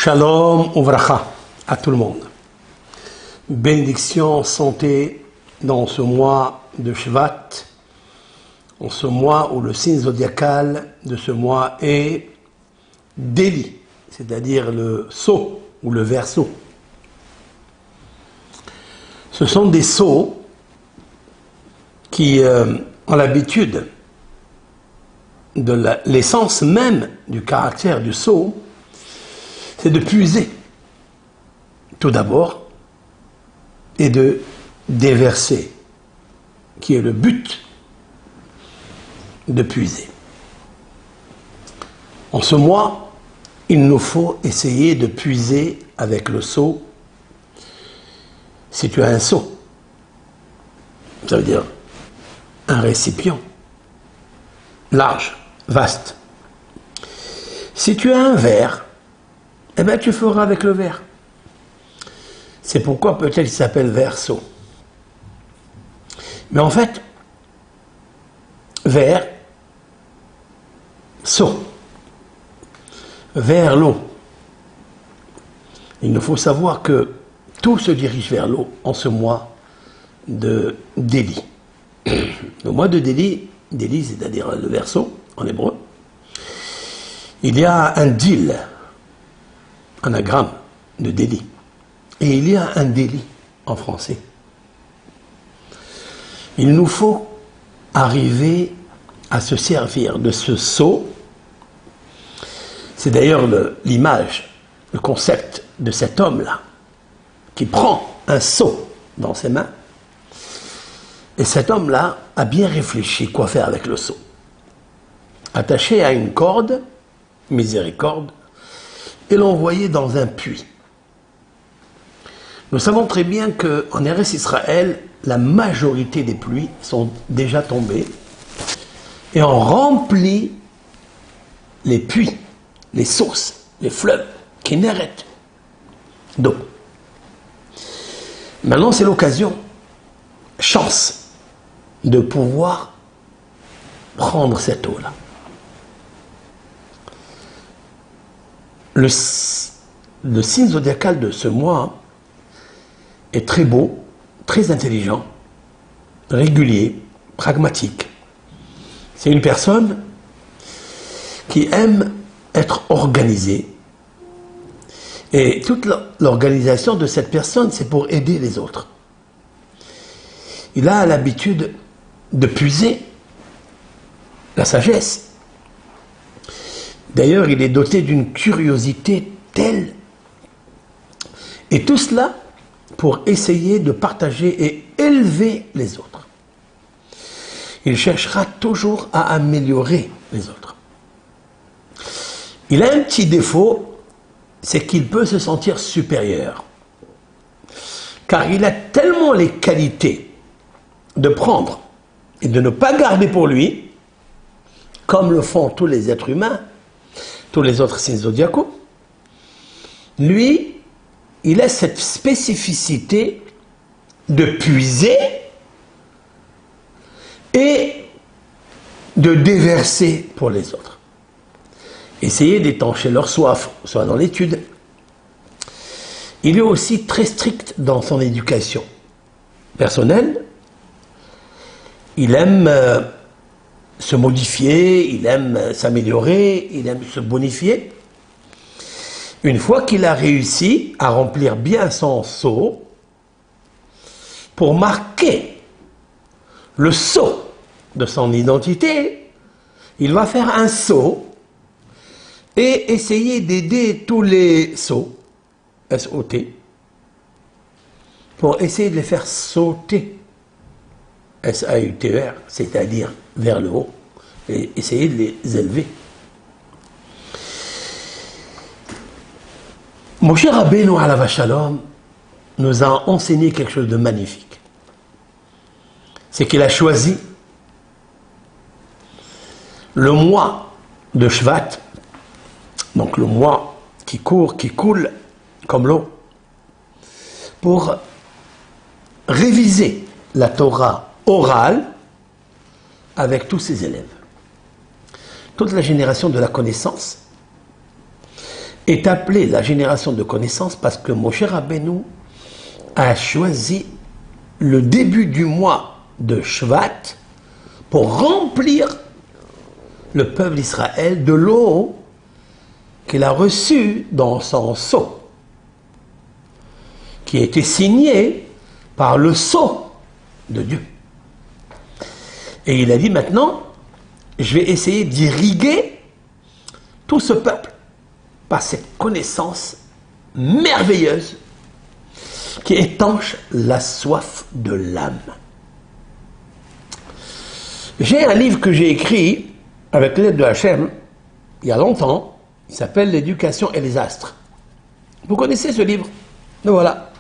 Shalom Uvracha à tout le monde. Bénédiction, santé dans ce mois de Shvat, en ce mois où le signe zodiacal de ce mois est Déli, c'est-à-dire le sceau ou le verseau. Ce sont des sceaux qui ont l'habitude de l'essence même du caractère du sceau, c'est de puiser tout d'abord et de déverser, qui est le but de puiser. En ce mois, il nous faut essayer de puiser avec le seau. Si tu as un seau, ça veut dire un récipient large, vaste. Si tu as un verre, eh bien tu feras avec le verre. C'est pourquoi peut-être il s'appelle verseau. Mais en fait, vers, seau, vers l'eau. Il nous faut savoir que tout se dirige vers l'eau en ce mois de Déli. Le mois de Déli, c'est-à-dire le verseau en hébreu, il y a un dil, anagramme de Déli, et il y a un délit en français. Il nous faut arriver à se servir de ce seau. C'est d'ailleurs l'image, le concept de cet homme-là, qui prend un seau dans ses mains, et cet homme-là a bien réfléchi quoi faire avec le seau. Attaché à une corde, miséricorde, et l'envoyer dans un puits. Nous savons très bien qu'en Eretz Israël, la majorité des pluies sont déjà tombées et ont rempli les puits, les sources, les fleuves, Kinneret, d'eau. Maintenant, c'est l'occasion, chance, de pouvoir prendre cette eau-là. Le signe zodiacal de ce mois est très beau, très intelligent, régulier, pragmatique. C'est une personne qui aime être organisée. Et toute l'organisation de cette personne, c'est pour aider les autres. Il a l'habitude de puiser la sagesse. D'ailleurs, il est doté d'une curiosité telle. Et tout cela pour essayer de partager et élever les autres. Il cherchera toujours à améliorer les autres. Il a un petit défaut, c'est qu'il peut se sentir supérieur. Car il a tellement les qualités de prendre et de ne pas garder pour lui, comme le font tous les êtres humains, tous les autres signes zodiacaux. Lui, il a cette spécificité de puiser et de déverser pour les autres. Essayer d'étancher leur soif, soit dans l'étude. Il est aussi très strict dans son éducation personnelle. Il aime se modifier, il aime s'améliorer, il aime se bonifier. Une fois qu'il a réussi à remplir bien son seau, pour marquer le sceau de son identité, il va faire un seau et essayer d'aider tous les sceaux, S-O-T, pour essayer de les faire sauter, S-A-U-T-E-R, c'est-à-dire vers le haut, et essayer de les élever. Moshe Rabbeinu alav shalom nous a enseigné quelque chose de magnifique. C'est qu'il a choisi le mois de Shvat, donc le mois qui court, qui coule comme l'eau, pour réviser la Torah orale avec tous ses élèves. Toute la génération de la connaissance est appelée la génération de connaissance parce que Moshe Rabbeinu a choisi le début du mois de Shvat pour remplir le peuple d'Israël de l'eau qu'il a reçue dans son sceau, qui a été signé par le sceau de Dieu. Et il a dit maintenant, je vais essayer d'irriguer tout ce peuple par cette connaissance merveilleuse qui étanche la soif de l'âme. J'ai un livre que j'ai écrit avec l'aide de Hachem il y a longtemps, il s'appelle L'éducation et les astres. Vous connaissez ce livre? Donc voilà.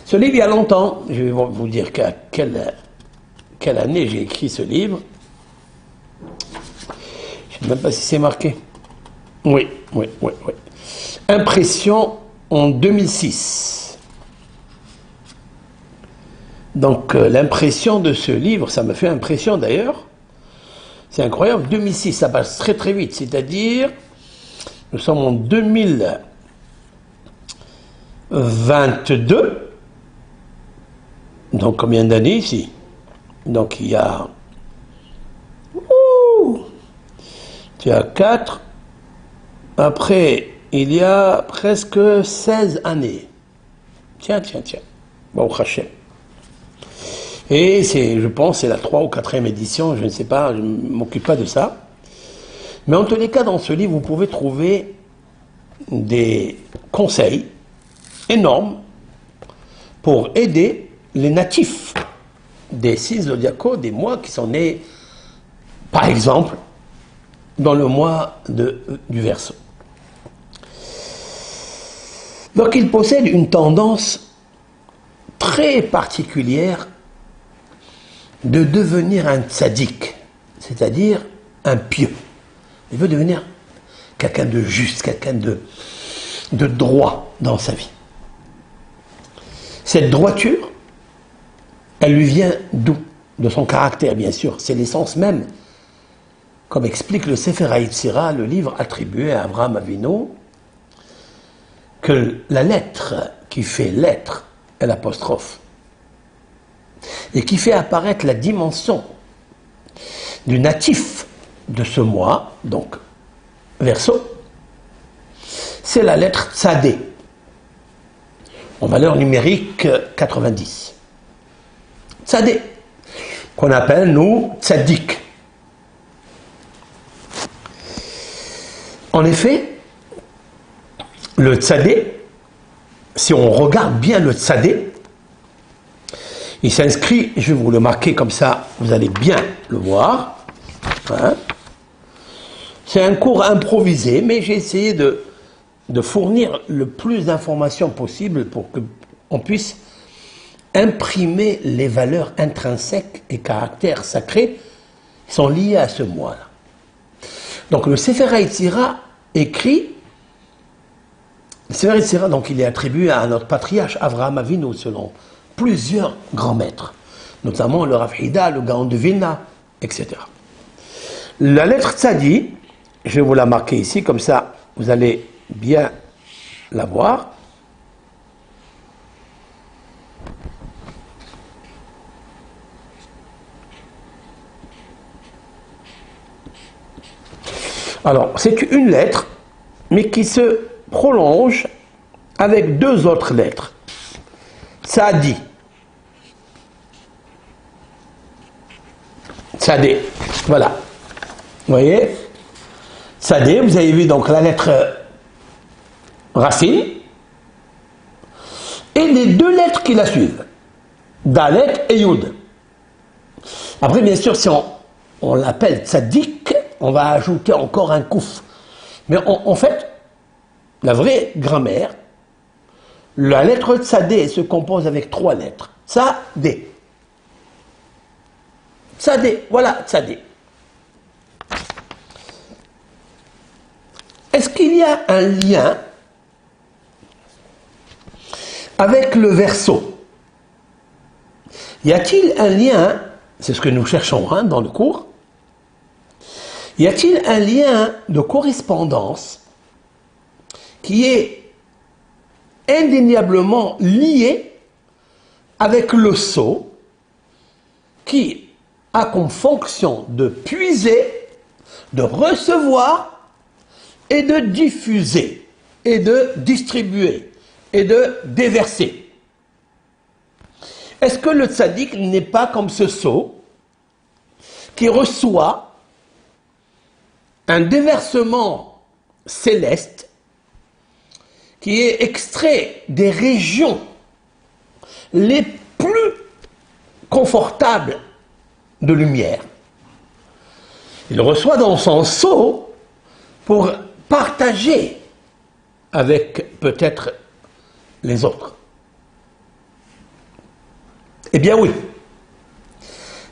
Ce livre il y a longtemps, je vais vous dire qu'à quelle année j'ai écrit ce livre. Je ne sais même pas si c'est marqué. Oui. Impression en 2006. Donc l'impression de ce livre, ça me fait impression d'ailleurs. C'est incroyable, 2006, ça passe très très vite. C'est-à-dire, nous sommes en 2022. Donc combien d'années ici? Donc il y a... Tu as 4. Après, il y a presque 16 années. Tiens. Bon, Hachem. Et c'est, je pense, c'est la 3e ou 4e édition, je ne sais pas, je ne m'occupe pas de ça. Mais en tous les cas, dans ce livre, vous pouvez trouver des conseils énormes pour aider les natifs des 6 zodiacaux, des mois qui sont nés, par exemple, dans le mois du Verseau. Donc il possède une tendance très particulière de devenir un tzaddik, c'est-à-dire un pieux. Il veut devenir quelqu'un de juste, quelqu'un de droit dans sa vie. Cette droiture, elle lui vient d'où? De son caractère, bien sûr. C'est l'essence même, comme explique le Sefer HaYetzira, le livre attribué à Abraham Avinu, que la lettre qui fait l'être est l'apostrophe, et qui fait apparaître la dimension du natif de ce mois, donc Verseau, c'est la lettre Tzadé, en valeur numérique 90. Tzadé, qu'on appelle nous Tzadik. En effet, le Tzadé, si on regarde bien le Tzadé, il s'inscrit, je vais vous le marquer comme ça, vous allez bien le voir. Hein. C'est un cours improvisé, mais j'ai essayé de fournir le plus d'informations possible pour qu'on puisse imprimer les valeurs intrinsèques et caractères sacrés qui sont liés à ce mois-là. Donc le Sefer HaYetzira écrit, le Sefer HaYetzira, donc il est attribué à notre patriarche Avraham Avinu selon plusieurs grands maîtres, notamment le Rav Hida, le Gaon de Vilna, etc. La lettre Tzadi, je vais vous la marquer ici, comme ça vous allez bien la voir. Alors, c'est une lettre, mais qui se prolonge avec 2 autres lettres. Tzadi. Tzadé. Voilà. Vous voyez? Tzadé, vous avez vu donc la lettre racine et les 2 lettres qui la suivent. Dalet et Yud. Après, bien sûr, si on l'appelle Tzadik, on va ajouter encore un kouf. Mais en fait, la vraie grammaire, la lettre Tzadé se compose avec 3 lettres. Tzadé. Tzadé, voilà, Tzadé. Est-ce qu'il y a un lien avec le Verseau? Y a-t-il un lien, c'est ce que nous cherchons dans le cours, y a-t-il un lien de correspondance qui est indéniablement lié avec le sceau qui a comme fonction de puiser, de recevoir et de diffuser et de distribuer et de déverser. Est-ce que le tzaddik n'est pas comme ce sceau qui reçoit un déversement céleste qui est extrait des régions les plus confortables de lumière? Il reçoit dans son seau pour partager avec peut-être les autres. Eh bien oui,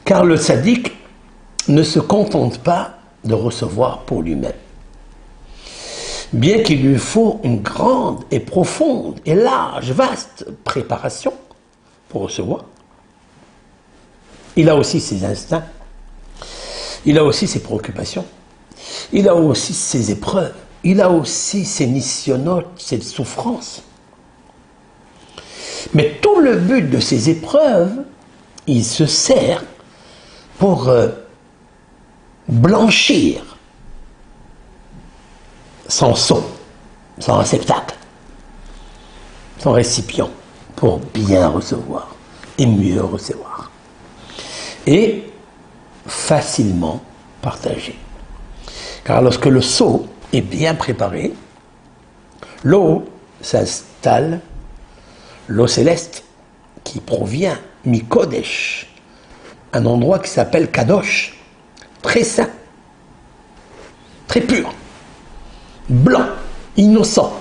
car le tzaddik ne se contente pas de recevoir pour lui-même. Bien qu'il lui faut une grande et profonde et large, vaste préparation pour recevoir, il a aussi ses instincts, il a aussi ses préoccupations, il a aussi ses épreuves, il a aussi ses nissionotes, ses souffrances. Mais tout le but de ces épreuves, il se sert pour blanchir son seau, son réceptacle, son récipient, pour bien recevoir et mieux recevoir. Et facilement partager. Car lorsque le seau est bien préparé, l'eau s'installe, l'eau céleste qui provient mi-Kodesh, un endroit qui s'appelle Kadosh, très saint, très pur, blanc, innocent.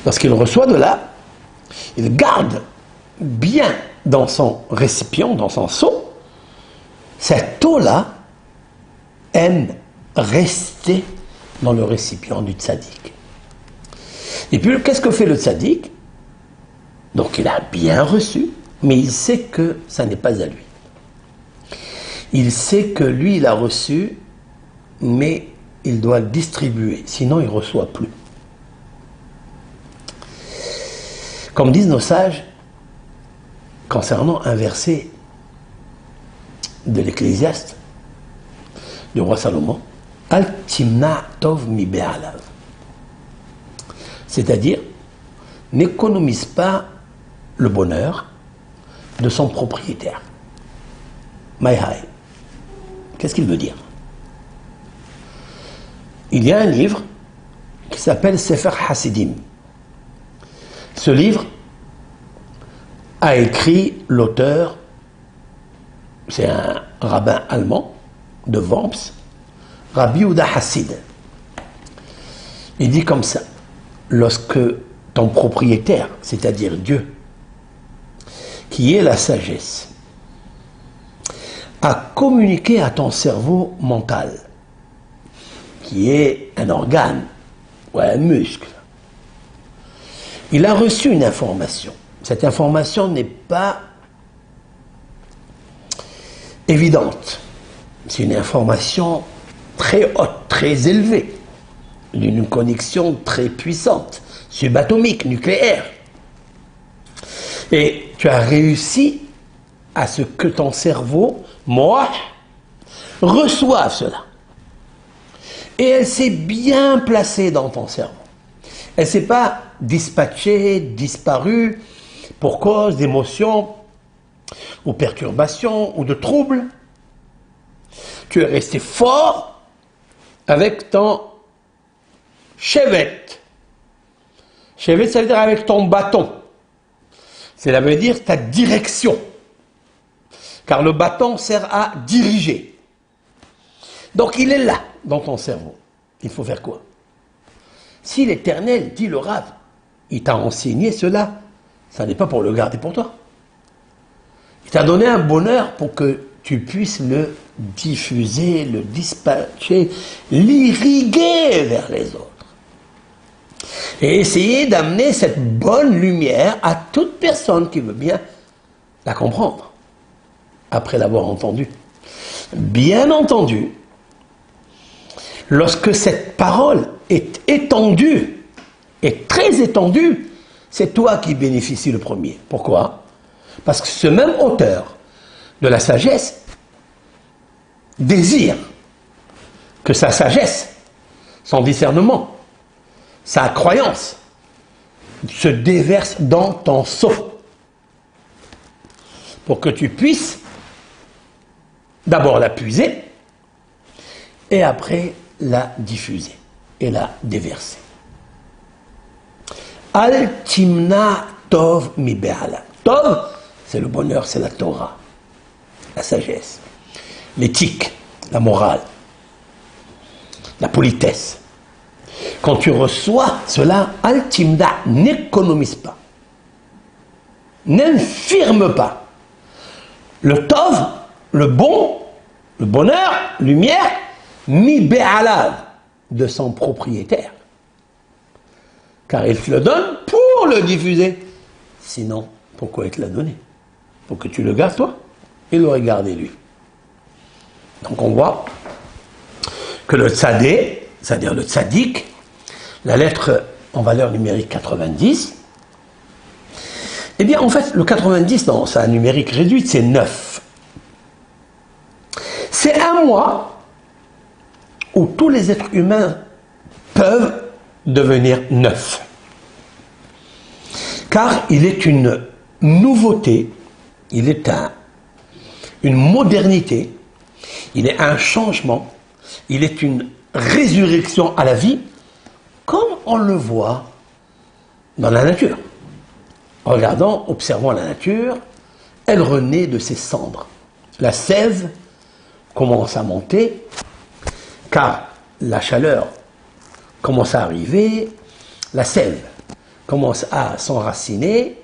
Lorsqu'il reçoit de là, il garde bien dans son récipient, dans son seau. Cette eau-là aime rester dans le récipient du tzaddik. Et puis, qu'est-ce que fait le tzaddik? Donc, il a bien reçu, mais il sait que ça n'est pas à lui. Il sait que lui, il a reçu, mais il doit le distribuer, sinon il ne reçoit plus. Comme disent nos sages, concernant un verset de l'Ecclésiaste, du roi Salomon, Al timna tov mi be'alav. C'est-à-dire, n'économise pas le bonheur de son propriétaire. Maïhaï. Qu'est-ce qu'il veut dire? Il y a un livre qui s'appelle Sefer Hasidim. Ce livre a écrit l'auteur, c'est un rabbin allemand de Worms, Rabbi Yehuda Hassid. Il dit comme ça: lorsque ton propriétaire, c'est-à-dire Dieu, qui est la sagesse, a communiqué à ton cerveau mental, qui est un organe ou un muscle, il a reçu une information. Cette information n'est pas évidente. C'est une information très haute, très élevée, d'une connexion très puissante, subatomique, nucléaire. Et tu as réussi à ce que ton cerveau, moi, reçoive cela. Et elle s'est bien placée dans ton cerveau. Elle ne s'est pas dispatchée, disparue pour cause d'émotions ou perturbations ou de troubles. Tu es resté fort avec ton chevet. Chevet, ça veut dire avec ton bâton. Cela veut dire ta direction. Car le bâton sert à diriger. Donc il est là, dans ton cerveau. Il faut faire quoi? Si l'Éternel, dit le Rav, il t'a enseigné cela, ça n'est pas pour le garder pour toi. Il t'a donné un bonheur pour que tu puisses le diffuser, le dispatcher, l'irriguer vers les autres. Et essayer d'amener cette bonne lumière à toute personne qui veut bien la comprendre, après l'avoir entendue. Bien entendu, lorsque cette parole est étendue est très étendue, c'est toi qui bénéficies le premier. Pourquoi? Parce que ce même auteur de la sagesse désire que sa sagesse, son discernement, sa croyance se déverse dans ton seau pour que tu puisses d'abord la puiser et après la diffuser et la déverser. Al-Timna Tov mi be'ala. Tov, c'est le bonheur, c'est la Torah, la sagesse, l'éthique, la morale, la politesse. Quand tu reçois cela, Al-Timna, n'économise pas, n'infirme pas. Le Tov, le bon, le bonheur, lumière, mi be'ala, de son propriétaire. Car il te le donne pour le diffuser. Sinon, pourquoi il te l'a donné? Pour que tu le gardes toi. Il l'aurait gardé lui. Donc on voit que le tzadé, c'est-à-dire le tzaddik, la lettre en valeur numérique 90, eh bien en fait le 90 dans sa numérique réduite c'est 9. C'est un mois où tous les êtres humains peuvent devenir 9. Car il est une nouveauté, il est une modernité, il est un changement, il est une résurrection à la vie, comme on le voit dans la nature. Regardons, observons la nature, elle renaît de ses cendres. La sève commence à monter, car la chaleur commence à arriver, la sève commence à s'enraciner,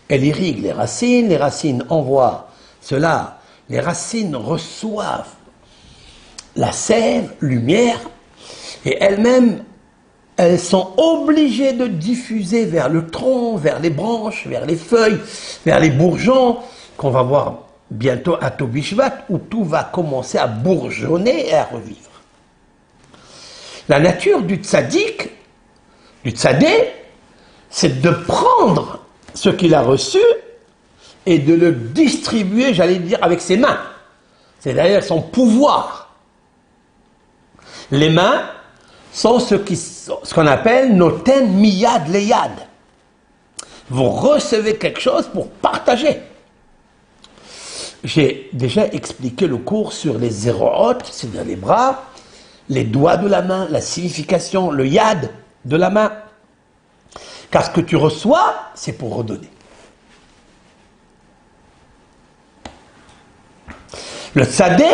elle irrigue les racines envoient cela, les racines reçoivent la sève, lumière, et elles-mêmes, elles sont obligées de diffuser vers le tronc, vers les branches, vers les feuilles, vers les bourgeons, qu'on va voir bientôt à Tobishvat, où tout va commencer à bourgeonner et à revivre. La nature du tzaddik, du tzadé, c'est de prendre ce qu'il a reçu et de le distribuer, j'allais dire, avec ses mains. C'est d'ailleurs son pouvoir. Les mains sont ce qu'on appelle noten miyad leyad. Vous recevez quelque chose pour partager. J'ai déjà expliqué le cours sur les zéroot, c'est-à-dire les bras, les doigts de la main, la signification, le yad de la main. Car ce que tu reçois, c'est pour redonner. Le tzadé,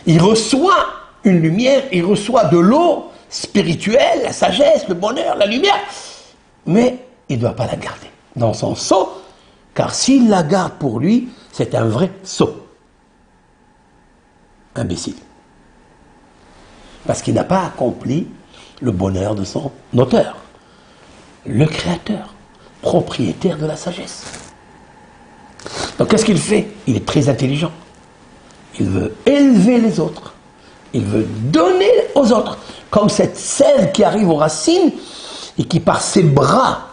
il reçoit une lumière, il reçoit de l'eau spirituelle, la sagesse, le bonheur, la lumière, mais il ne doit pas la garder dans son seau, car s'il la garde pour lui, c'est un vrai sot. Imbécile. Parce qu'il n'a pas accompli le bonheur de son auteur, le créateur, propriétaire de la sagesse. Donc qu'est-ce qu'il fait? Il est très intelligent. Il veut élever les autres. Il veut donner aux autres. Comme cette sève qui arrive aux racines et qui par ses bras,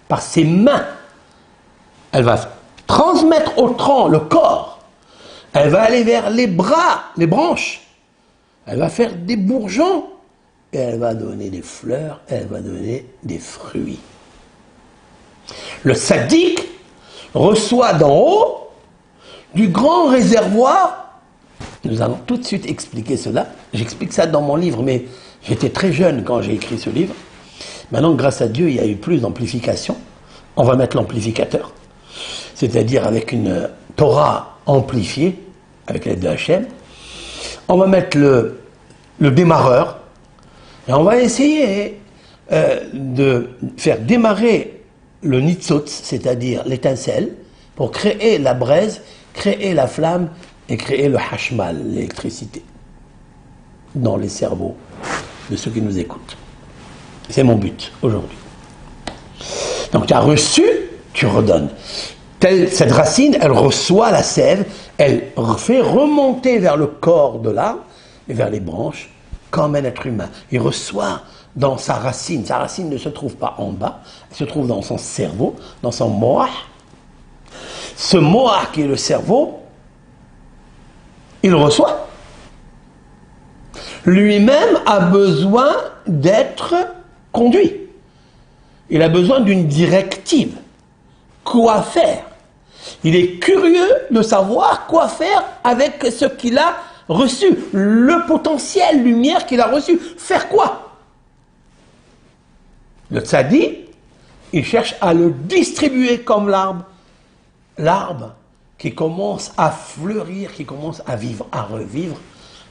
par ses mains, elle va transmettre au tronc le corps. Elle va aller vers les bras, les branches. Elle va faire des bourgeons. Et elle va donner des fleurs. Elle va donner des fruits. Le tzaddik reçoit d'en haut du grand réservoir. Nous allons tout de suite expliquer cela. J'explique ça dans mon livre, mais j'étais très jeune quand j'ai écrit ce livre. Maintenant, grâce à Dieu, il y a eu plus d'amplification. On va mettre l'amplificateur, c'est-à-dire avec une Torah amplifiée, avec l'aide de Hachem. On va mettre le démarreur, et on va essayer de faire démarrer le nitzot, c'est-à-dire l'étincelle, pour créer la braise, créer la flamme, et créer le hashmal, l'électricité, dans les cerveaux de ceux qui nous écoutent. C'est mon but aujourd'hui. Donc tu as reçu, tu redonnes. Cette racine, elle reçoit la sève, elle fait remonter vers le corps de l'arbre et vers les branches comme un être humain. Il reçoit dans sa racine. Sa racine ne se trouve pas en bas, elle se trouve dans son cerveau, dans son moah. Ce moah qui est le cerveau, il reçoit. Lui-même a besoin d'être conduit. Il a besoin d'une directive. Quoi faire? Il est curieux de savoir quoi faire avec ce qu'il a reçu, le potentiel lumière qu'il a reçu. Faire quoi? Le tzadi, il cherche à le distribuer comme l'arbre. L'arbre qui commence à fleurir, qui commence à vivre, à revivre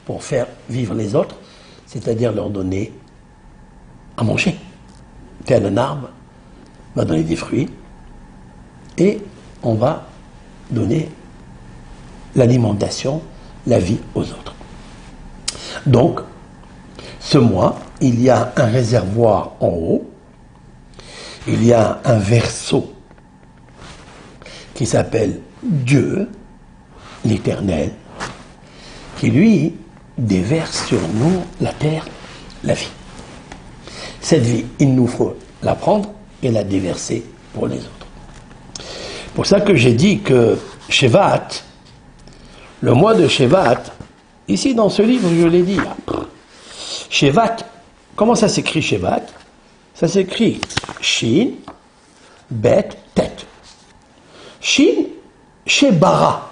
pour faire vivre les autres, c'est-à-dire leur donner à manger. Tel un arbre va donner des fruits et on va donner l'alimentation, la vie aux autres. Donc, ce mois, il y a un réservoir en haut, il y a un verseau qui s'appelle Dieu, l'Éternel, qui lui déverse sur nous la terre, la vie. Cette vie, il nous faut la prendre et la déverser pour les autres. Pour ça que j'ai dit que Shevat, le mois de Shevat, ici dans ce livre, je l'ai dit, Shevat, comment ça s'écrit Shevat? Ça s'écrit Shin, Bet, Tet. Shin, Shebara.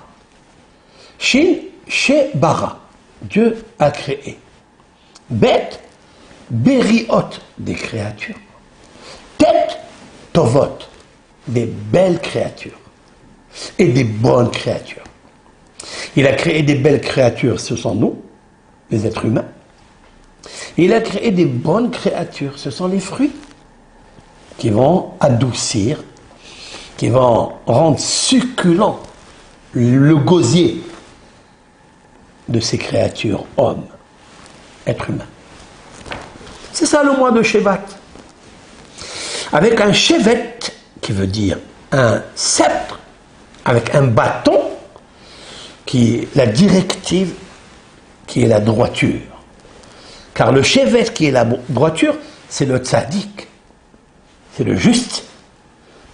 Shin, Shebara. Dieu a créé. Bet, Beriot, des créatures. Tet, Tovot, des belles créatures. Et des bonnes créatures. Il a créé des belles créatures, ce sont nous, les êtres humains. Il a créé des bonnes créatures, ce sont les fruits qui vont adoucir, qui vont rendre succulent le gosier de ces créatures, hommes, êtres humains. C'est ça le mois de Shevat. Avec un chevet, qui veut dire un sceptre, avec un bâton, qui est la directive, qui est la droiture. Car le chevet qui est la droiture, c'est le tzaddik, c'est le juste.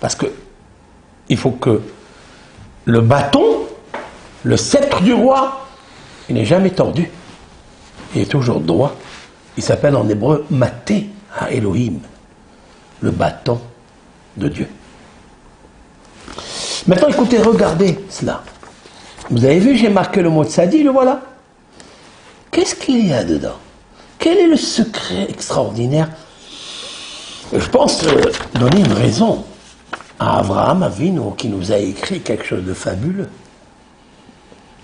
Parce que il faut que le bâton, le sceptre du roi, il n'est jamais tordu. Il est toujours droit. Il s'appelle en hébreu Maté à Elohim, le bâton de Dieu. Maintenant, écoutez, regardez cela. Vous avez vu, j'ai marqué le mot tzadi, le voilà. Qu'est-ce qu'il y a dedans? Quel est le secret extraordinaire? Je pense donner une raison à Abraham Avinu qui nous a écrit quelque chose de fabuleux.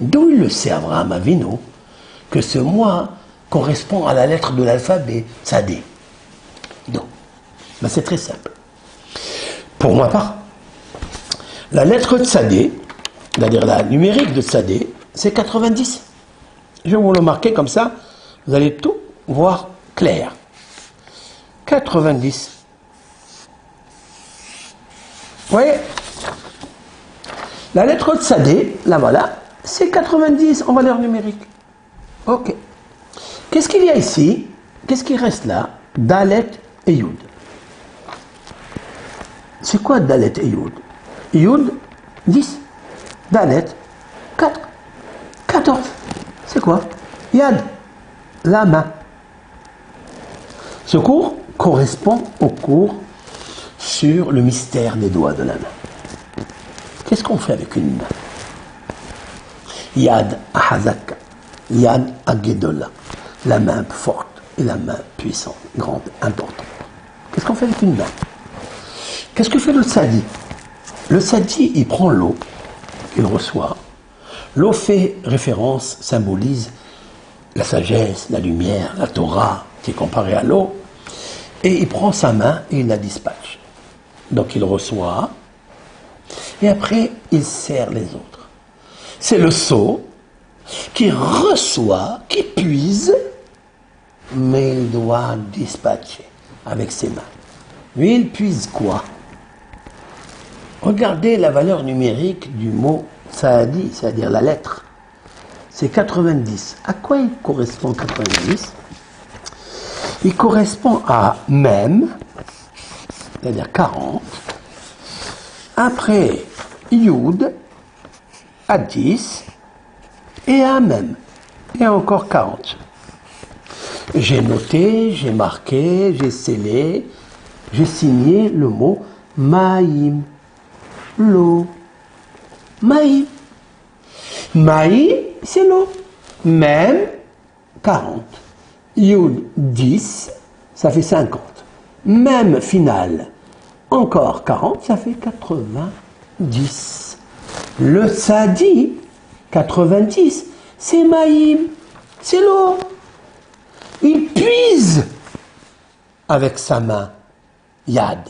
D'où il le sait, Abraham Avinu, que ce mois correspond à la lettre de l'alphabet tzadé? Non. Ben, c'est très simple. Pour ma part, la lettre tzadé, c'est-à-dire la numérique de tzadé, c'est 90. Je vais vous le marquer comme ça, vous allez tout voir clair. 90. Vous voyez? La lettre tzadé, là voilà, c'est 90 en valeur numérique. Ok. Qu'est-ce qu'il y a ici? Qu'est-ce qui reste là? Dalet et Yud. C'est quoi Dalet et Yud? Yud, 10. Dalet, 4. 14. C'est quoi? Yad, la main. Ce cours correspond au cours sur le mystère des doigts de la main. Qu'est-ce qu'on fait avec une main? Yad ahazaka, Yad agedola, la main forte et la main puissante, grande, importante. Qu'est-ce qu'on fait avec une main? Qu'est-ce que fait le tzadi? Le tzadi, il prend l'eau qu'il reçoit. L'eau fait référence, symbolise la sagesse, la lumière, la Torah, qui est comparée à l'eau. Et il prend sa main et il la dispatche. Donc il reçoit, et après il sert les autres. C'est le seau qui reçoit, qui puise, mais il doit dispatcher avec ses mains. Lui, il puise quoi? Regardez la valeur numérique du mot tzadi, c'est-à-dire la lettre. C'est 90. À quoi il correspond 90? Il correspond à même, c'est-à-dire 40. Après Yud, à 10, et à même, et encore 40. J'ai noté, j'ai marqué, j'ai scellé, j'ai signé le mot Maïm, l'eau. Maïm. Maïm, c'est l'eau. Même, 40. Yud, 10, ça fait 50. Même final, encore 40, ça fait 90. Le Sadi, 90, c'est Maïm, c'est l'eau. Il puise avec sa main, Yad.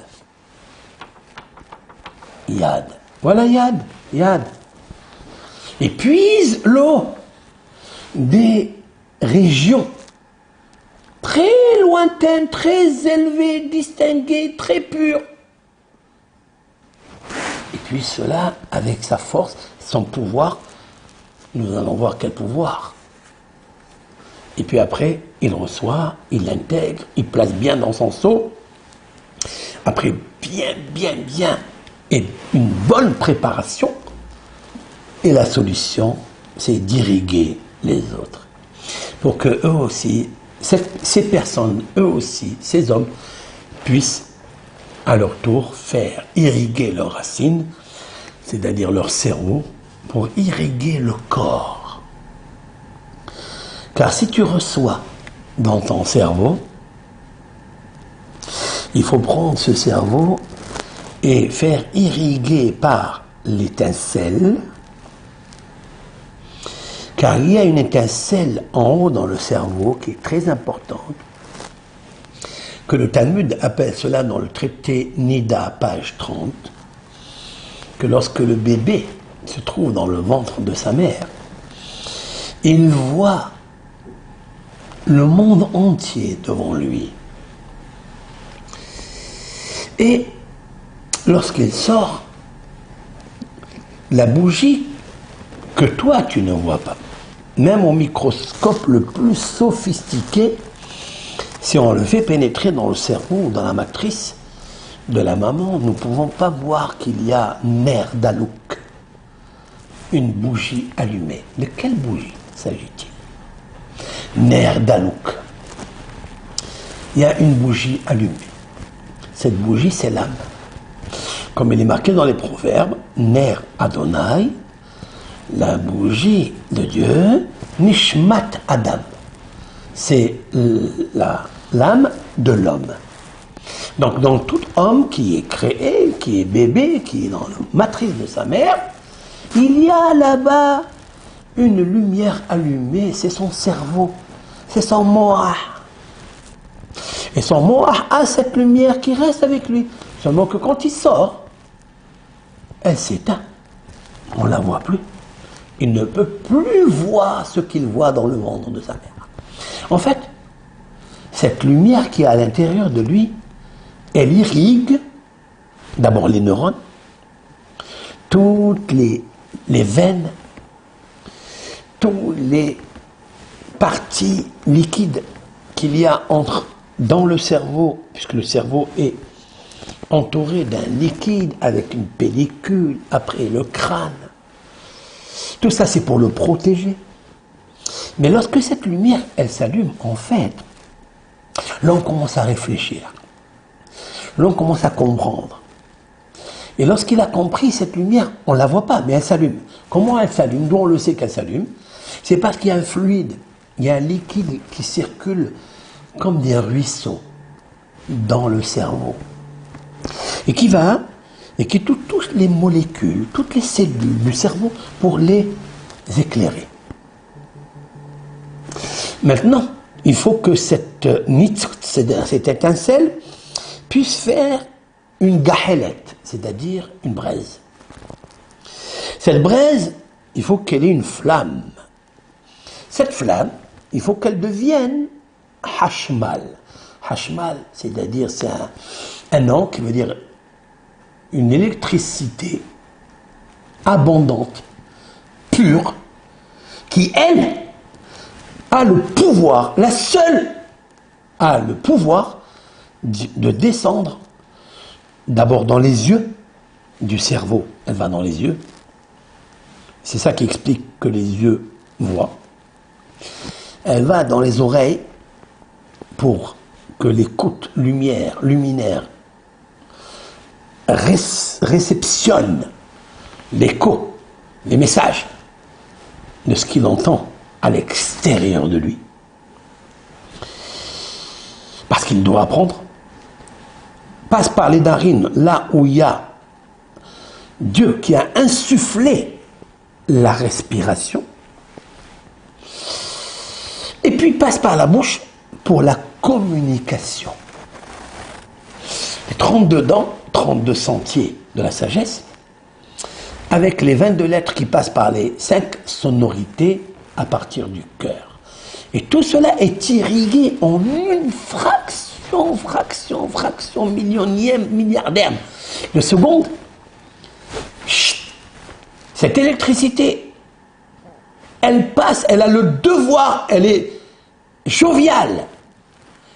Yad. Voilà Yad, Yad. Et puise l'eau des régions très lointaines, très élevées, distinguées, très pures. Et puis cela, avec sa force, son pouvoir, nous allons voir quel pouvoir. Et puis après, il reçoit, il l'intègre, il place bien dans son seau. Après bien, et une bonne préparation. Et la solution, c'est d'irriguer les autres. Pour que eux aussi, ces personnes, eux aussi, ces hommes, puissent à leur tour faire irriguer leurs racines, c'est-à-dire leur cerveau, pour irriguer le corps. Car si tu reçois dans ton cerveau, il faut prendre ce cerveau et faire irriguer par l'étincelle, car il y a une étincelle en haut dans le cerveau qui est très importante, que le Talmud appelle cela dans le traité Nida, page 30, que lorsque le bébé se trouve dans le ventre de sa mère, il voit le monde entier devant lui. Et lorsqu'il sort, la bougie que toi tu ne vois pas, même au microscope le plus sophistiqué, si on le fait pénétrer dans le cerveau ou dans la matrice de la maman, nous ne pouvons pas voir qu'il y a Ner Dalouk, une bougie allumée. De quelle bougie s'agit-il? Ner Dalouk. Il y a une bougie allumée. Cette bougie, c'est l'âme. Comme il est marqué dans les proverbes, Ner Adonai, la bougie de Dieu, Nishmat Adam. C'est l'âme de l'homme. Donc, dans tout homme qui est créé, qui est bébé, qui est dans la matrice de sa mère, il y a là-bas une lumière allumée, c'est son cerveau, c'est son moah. Et son moah a cette lumière qui reste avec lui. Seulement que quand il sort, elle s'éteint. On ne la voit plus. Il ne peut plus voir ce qu'il voit dans le ventre de sa mère. En fait, cette lumière qui est à l'intérieur de lui, elle irrigue d'abord les neurones, toutes les veines, toutes les parties liquides qu'il y a dans le cerveau, puisque le cerveau est entouré d'un liquide avec une pellicule, après le crâne. Tout ça, c'est pour le protéger. Mais lorsque cette lumière, elle s'allume, en fait, là, on commence à réfléchir. Là, on commence à comprendre. Et lorsqu'il a compris cette lumière, on ne la voit pas, mais elle s'allume. Comment elle s'allume? D'où on le sait qu'elle s'allume? C'est parce qu'il y a un fluide, il y a un liquide qui circule comme des ruisseaux dans le cerveau. Et qui touche les molécules, toutes les cellules du cerveau pour les éclairer. Maintenant, il faut que cette étincelle puisse faire une gahelette, c'est-à-dire une braise. Cette braise, il faut qu'elle ait une flamme. Cette flamme, il faut qu'elle devienne hashmal. Hashmal, c'est-à-dire c'est un nom qui veut dire une électricité abondante, pure, qui, elle, a le pouvoir, la seule a le pouvoir de descendre d'abord dans les yeux du cerveau. Elle va dans les yeux. C'est ça qui explique que les yeux voient. Elle va dans les oreilles pour que l'écoute luminaire réceptionne l'écho, les messages de ce qu'il entend à l'extérieur de lui. Parce qu'il doit apprendre. Passe par les narines, là où il y a Dieu qui a insufflé la respiration. Et puis passe par la bouche pour la communication. Les 32 dents, 32 sentiers de la sagesse, avec les 22 lettres qui passent par les 5 sonorités à partir du cœur. Et tout cela est irrigué en une fraction millionième, milliardaire de seconde. Cette électricité, elle passe, elle a le devoir, elle est joviale,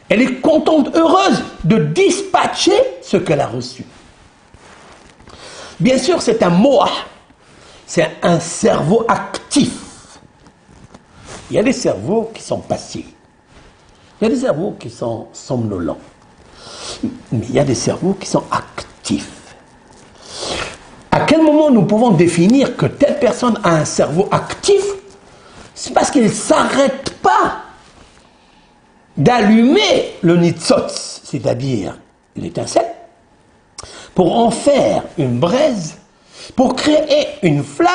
elle est contente, heureuse de dispatcher ce qu'elle a reçu. Bien sûr, c'est un moah, c'est un cerveau actif. Il y a des cerveaux qui sont passifs, il y a des cerveaux qui sont somnolents, mais il y a des cerveaux qui sont actifs. À quel moment nous pouvons définir que telle personne a un cerveau actif? C'est parce qu'il ne s'arrête pas d'allumer le nitzotz, c'est-à-dire l'étincelle, pour en faire une braise, pour créer une flamme,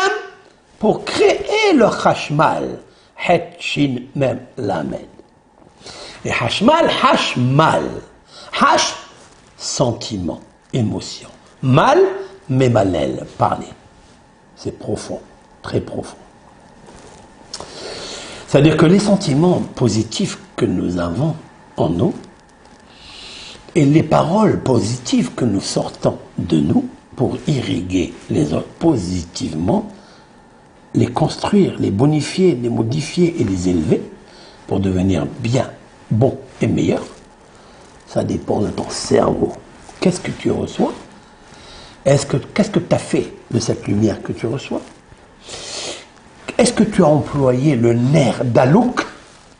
pour créer le hashmal, het shin mem lamed. Et hashmal, hash, sentiment, émotion, mal, memalel, parler. C'est profond, très profond. C'est-à-dire que les sentiments positifs que nous avons en nous et les paroles positives que nous sortons de nous pour irriguer les autres positivement, les construire, les bonifier, les modifier et les élever pour devenir bien, bon et meilleur, ça dépend de ton cerveau. Qu'est-ce que tu reçois? Qu'est-ce que tu as fait de cette lumière que tu reçois? Est-ce que tu as employé le nerf d'Alouk,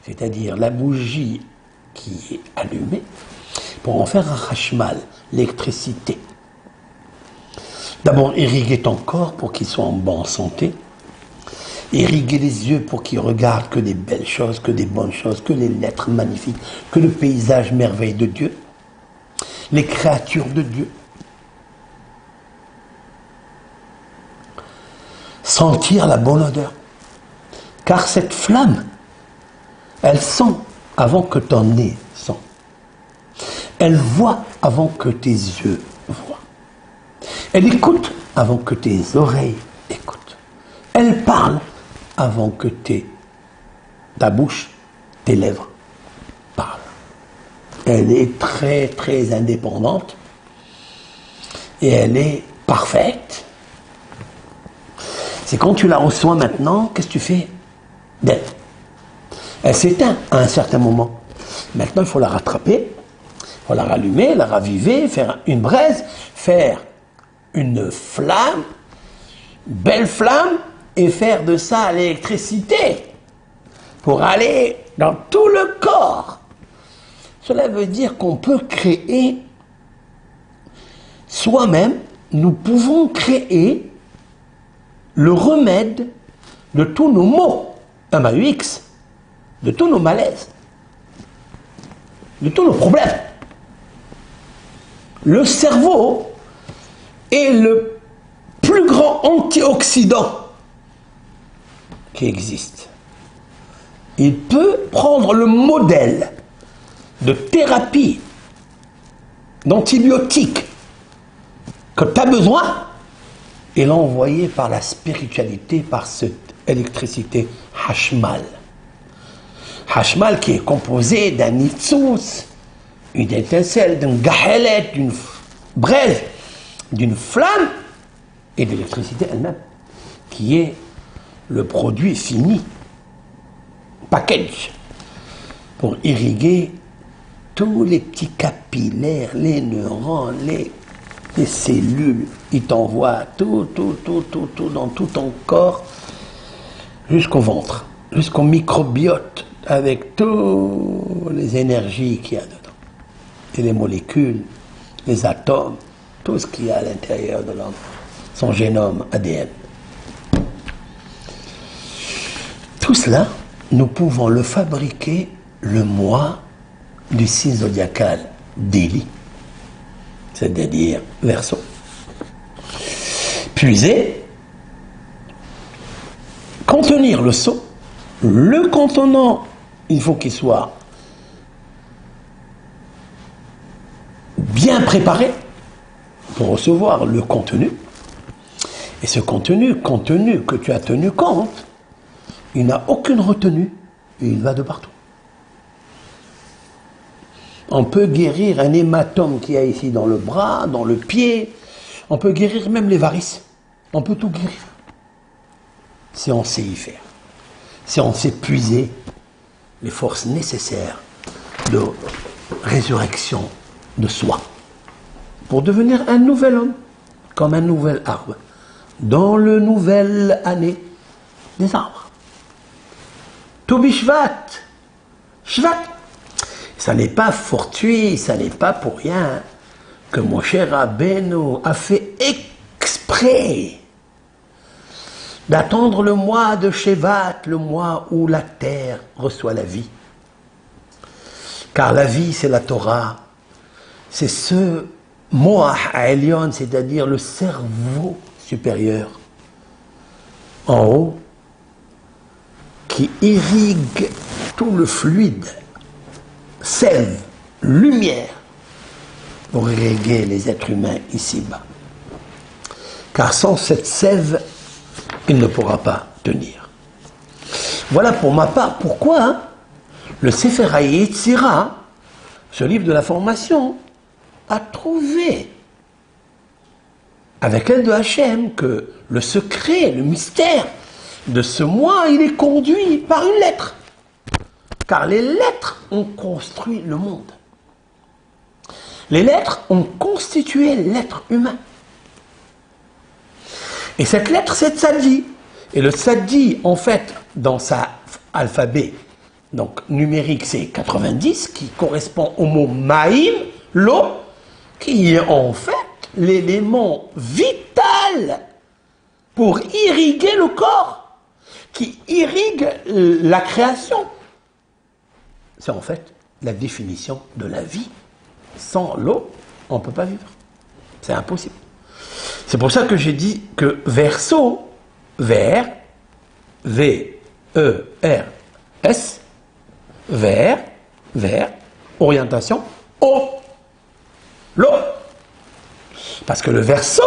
c'est-à-dire la bougie qui est allumée, pour en faire un hashmal, l'électricité? D'abord, irriguer ton corps pour qu'il soit en bonne santé. Irriguer les yeux pour qu'ils regardent que des belles choses, que des bonnes choses, que les lettres magnifiques, que le paysage merveille de Dieu, les créatures de Dieu. Sentir la bonne odeur. Car cette flamme, elle sent avant que ton nez sent. Elle voit avant que tes yeux voient. Elle écoute avant que tes oreilles écoutent. Elle parle avant que ta bouche, tes lèvres parlent. Elle est très très indépendante et elle est parfaite. C'est quand tu la reçois maintenant, qu'est-ce que tu fais d'elle? Elle s'éteint à un certain moment. Maintenant, il faut la rattraper, il faut la rallumer, la raviver, faire une braise, faire une flamme, belle flamme, et faire de ça l'électricité pour aller dans tout le corps. Cela veut dire qu'on peut créer soi-même, nous pouvons créer le remède de tous nos maux, MAUX, de tous nos malaises, de tous nos problèmes. Le cerveau est le plus grand antioxydant qui existe. Il peut prendre le modèle de thérapie, d'antibiotiques que tu as besoin et l'envoyer par la spiritualité, par cette électricité hashmal. Hashmal qui est composé d'un nitzous, une étincelle, d'une gahelet, d'une braise, d'une flamme et de l'électricité elle-même, qui est le produit fini, package, pour irriguer tous les petits capillaires, les neurones, les cellules, il t'envoie tout dans tout ton corps, jusqu'au ventre, jusqu'au microbiote, avec toutes les énergies qu'il y a dedans. Et les molécules, les atomes, tout ce qu'il y a à l'intérieur de l'homme, son génome ADN. Tout cela, nous pouvons le fabriquer le mois du signe zodiacal d'Élie, c'est-à-dire Verseau. Puiser, contenir le seau. Le contenant, il faut qu'il soit bien préparé pour recevoir le contenu. Et ce contenu que tu as tenu compte, il n'a aucune retenue et il va de partout. On peut guérir un hématome qu'il y a ici dans le bras, dans le pied. On peut guérir même les varices. On peut tout guérir. Si on sait y faire. Si on sait puiser les forces nécessaires de résurrection de soi. Pour devenir un nouvel homme. Comme un nouvel arbre. Dans le nouvelle année des arbres. Tobi Shvat. Shvat. Ça n'est pas fortuit, ça n'est pas pour rien que Moshe Rabbeinu a fait exprès d'attendre le mois de Shevat, le mois où la terre reçoit la vie. Car la vie, c'est la Torah. C'est ce Moach Elyon, c'est-à-dire le cerveau supérieur, en haut, qui irrigue tout le fluide, sève, lumière, pour irriguer les êtres humains ici-bas. Car sans cette sève, il ne pourra pas tenir. Voilà pour ma part pourquoi le Sefer HaYetzira, ce livre de la formation, a trouvé, avec l'aide de Hachem, que le secret, le mystère de ce mois, il est conduit par une lettre. Car les lettres ont construit le monde. Les lettres ont constitué l'être humain. Et cette lettre, c'est Tzadi. Et le Tzadi, en fait, dans sa alphabet, donc numérique, c'est 90, qui correspond au mot Maïm, l'eau, qui est en fait l'élément vital pour irriguer le corps, qui irrigue la création. C'est en fait la définition de la vie. Sans l'eau, on ne peut pas vivre. C'est impossible. C'est pour ça que j'ai dit que Verseau, vers, V-E-R-S, vers, orientation, eau. L'eau. Parce que le Verseau,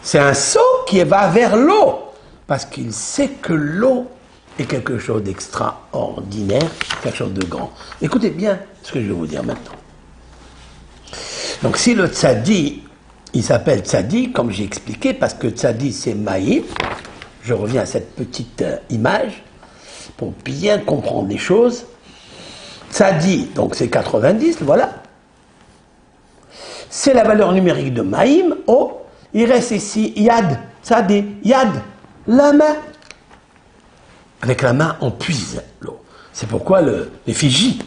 c'est un seau qui va vers l'eau. Parce qu'il sait que l'eau est quelque chose d'extraordinaire, quelque chose de grand. Écoutez bien ce que je vais vous dire maintenant. Donc si le tzadi, il s'appelle tzadi, comme j'ai expliqué, parce que tzadi c'est maïm, je reviens à cette petite image, pour bien comprendre les choses. Tzadi, donc c'est 90, voilà. C'est la valeur numérique de maïm, oh, il reste ici yad, tzadi, yad, la main. Avec la main, on puise l'eau. C'est pourquoi l'effigie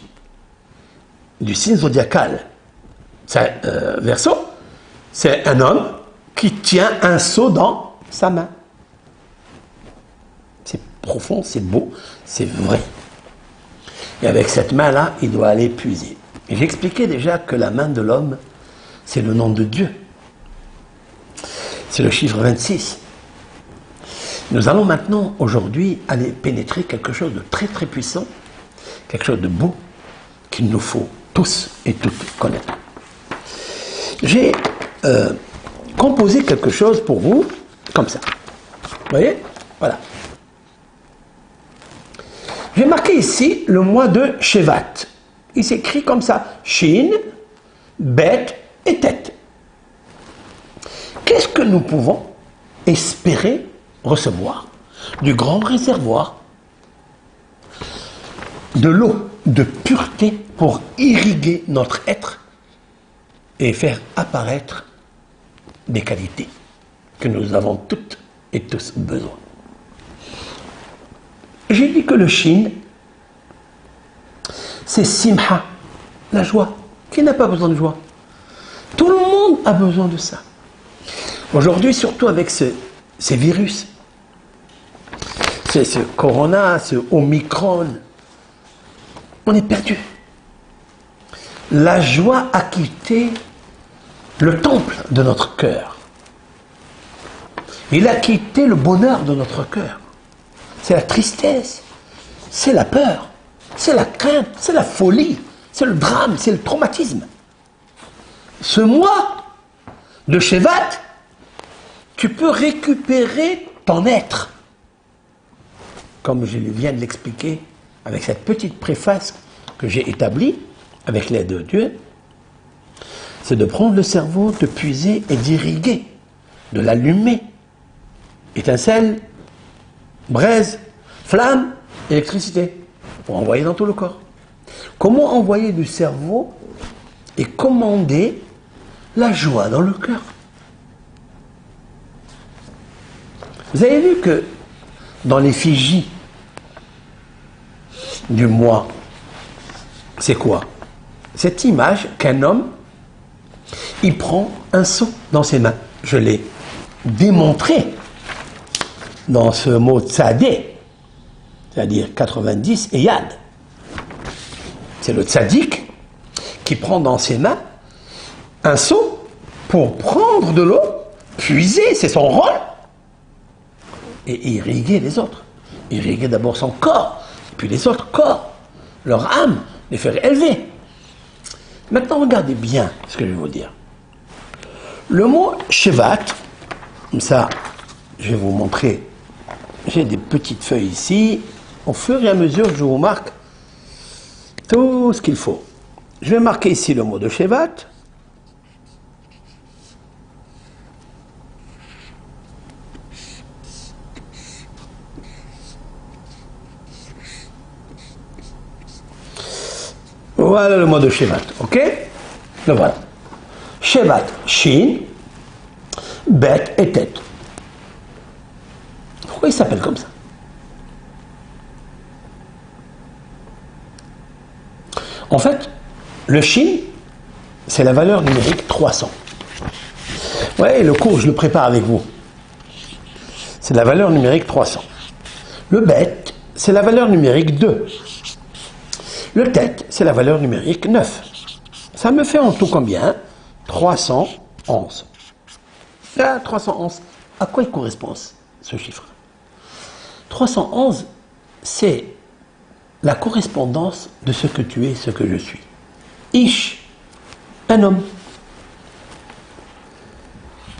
du signe zodiacal, Verseau, c'est un homme qui tient un seau dans sa main. C'est profond, c'est beau, c'est vrai. Et avec cette main-là, il doit aller puiser. Et j'expliquais déjà que la main de l'homme, c'est le nom de Dieu. C'est le chiffre 26. Nous allons maintenant, aujourd'hui, aller pénétrer quelque chose de très très puissant, quelque chose de beau, qu'il nous faut tous et toutes connaître. J'ai composé quelque chose pour vous, comme ça. Vous voyez? Voilà. J'ai marqué ici le mois de Shevat. Il s'écrit comme ça, Shin, Bet et Tet. Qu'est-ce que nous pouvons espérer recevoir du grand réservoir de l'eau de pureté pour irriguer notre être et faire apparaître des qualités que nous avons toutes et tous besoin. J'ai dit que le Shin, c'est Simha, la joie. Qui n'a pas besoin de joie? Tout le monde a besoin de ça. Aujourd'hui, surtout avec ces virus, ce corona, ce Omicron, on est perdu. La joie a quitté le temple de notre cœur. Il a quitté le bonheur de notre cœur. C'est la tristesse, c'est la peur, c'est la crainte, c'est la folie, c'est le drame, c'est le traumatisme. Ce mois de Shevat, tu peux récupérer ton être. Comme je viens de l'expliquer avec cette petite préface que j'ai établie avec l'aide de Dieu, c'est de prendre le cerveau, de puiser et d'irriguer, de l'allumer. Étincelle, braise, flamme, électricité, pour envoyer dans tout le corps. Comment envoyer du cerveau et commander la joie dans le cœur? Vous avez vu que dans l'effigie du mois, c'est quoi? Cette image qu'un homme, il prend un seau dans ses mains. Je l'ai démontré dans ce mot tzadé, c'est-à-dire 90 et yad. C'est le tzaddik qui prend dans ses mains un seau pour prendre de l'eau, puiser, c'est son rôle, et irriguer les autres. Irriguer d'abord son corps, puis les autres corps, leur âme, les faire élever. Maintenant, regardez bien ce que je vais vous dire. Le mot Shevat, comme ça, je vais vous montrer. J'ai des petites feuilles ici. Au fur et à mesure, je vous marque tout ce qu'il faut. Je vais marquer ici le mot de Shevat. Voilà le mot de Shevat, ok? Le voilà. Shevat, Shin, Bet et Tet. Pourquoi il s'appelle comme ça? En fait, le Shin, c'est la valeur numérique 300. Ouais, le cours, je le prépare avec vous. C'est la valeur numérique 300. Le Bet, c'est la valeur numérique 2. Le Tet, c'est la valeur numérique 9. Ça me fait en tout combien? 311. Là, 311, à quoi il correspond ce chiffre? 311, c'est la correspondance de ce que tu es, ce que je suis. Ish, un homme.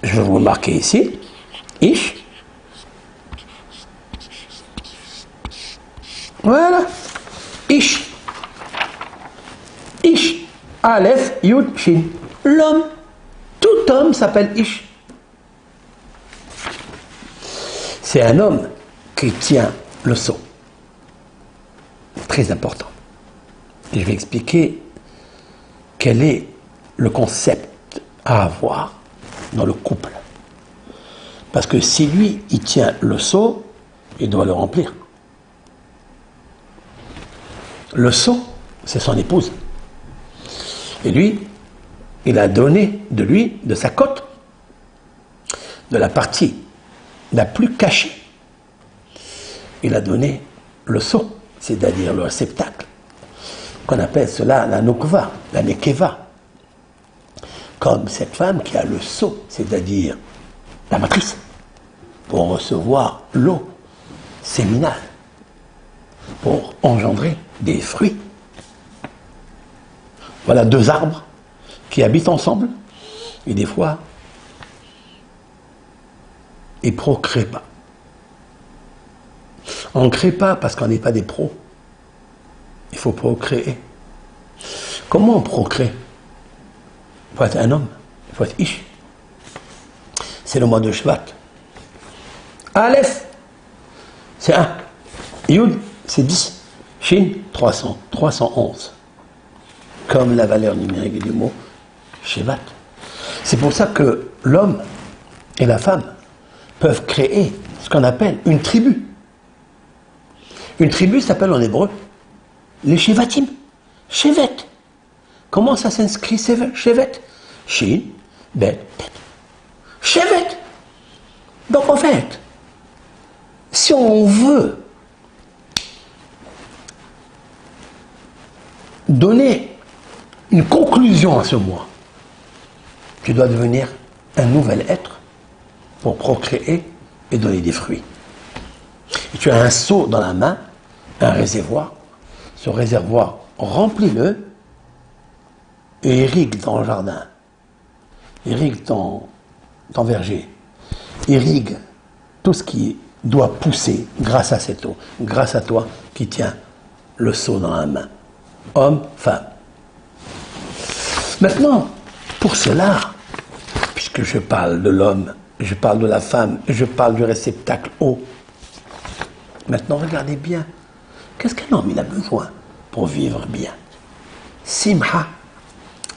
Je vais vous marquer ici. Ish. Voilà. Ish. Ish. Aleph, Yud, Shin. L'homme. Tout homme s'appelle Ish. C'est un homme qui tient le seau. Très important. Et je vais expliquer quel est le concept à avoir dans le couple. Parce que si lui, il tient le seau, il doit le remplir. Le seau, c'est son épouse. Et lui, il a donné de lui, de sa côte, de la partie la plus cachée. Il a donné le seau, c'est-à-dire le réceptacle, qu'on appelle cela la nukva, la nekeva. Comme cette femme qui a le seau, c'est-à-dire la matrice, pour recevoir l'eau séminale, pour engendrer des fruits. Voilà deux arbres qui habitent ensemble et des fois, ils ne procréent pas. On ne crée pas parce qu'on n'est pas des pros. Il faut procréer. Comment on procrée? Il faut être un homme, il faut être Ish. C'est le mois de Shvat. Aleph, c'est 1. Yud, c'est 10. Shin, 300, 311. Comme la valeur numérique du mot Shevat. C'est pour ça que l'homme et la femme peuvent créer ce qu'on appelle une tribu. Une tribu s'appelle en hébreu les Shevatim. Shevet. Comment ça s'inscrit Shevet? Shin, Bet, Tet. Shevet. Donc en fait, si on veut donner une conclusion à ce mois, tu dois devenir un nouvel être pour procréer et donner des fruits. Et tu as un seau dans la main, un réservoir. Ce réservoir, remplis-le et irrigue ton jardin, irrigue ton verger, irrigue tout ce qui doit pousser grâce à cette eau, grâce à toi qui tiens le seau dans la main. Homme, femme. Maintenant, pour cela, puisque je parle de l'homme, je parle de la femme, je parle du réceptacle eau. Maintenant, regardez bien. Qu'est-ce qu'un homme il a besoin pour vivre bien? Simha,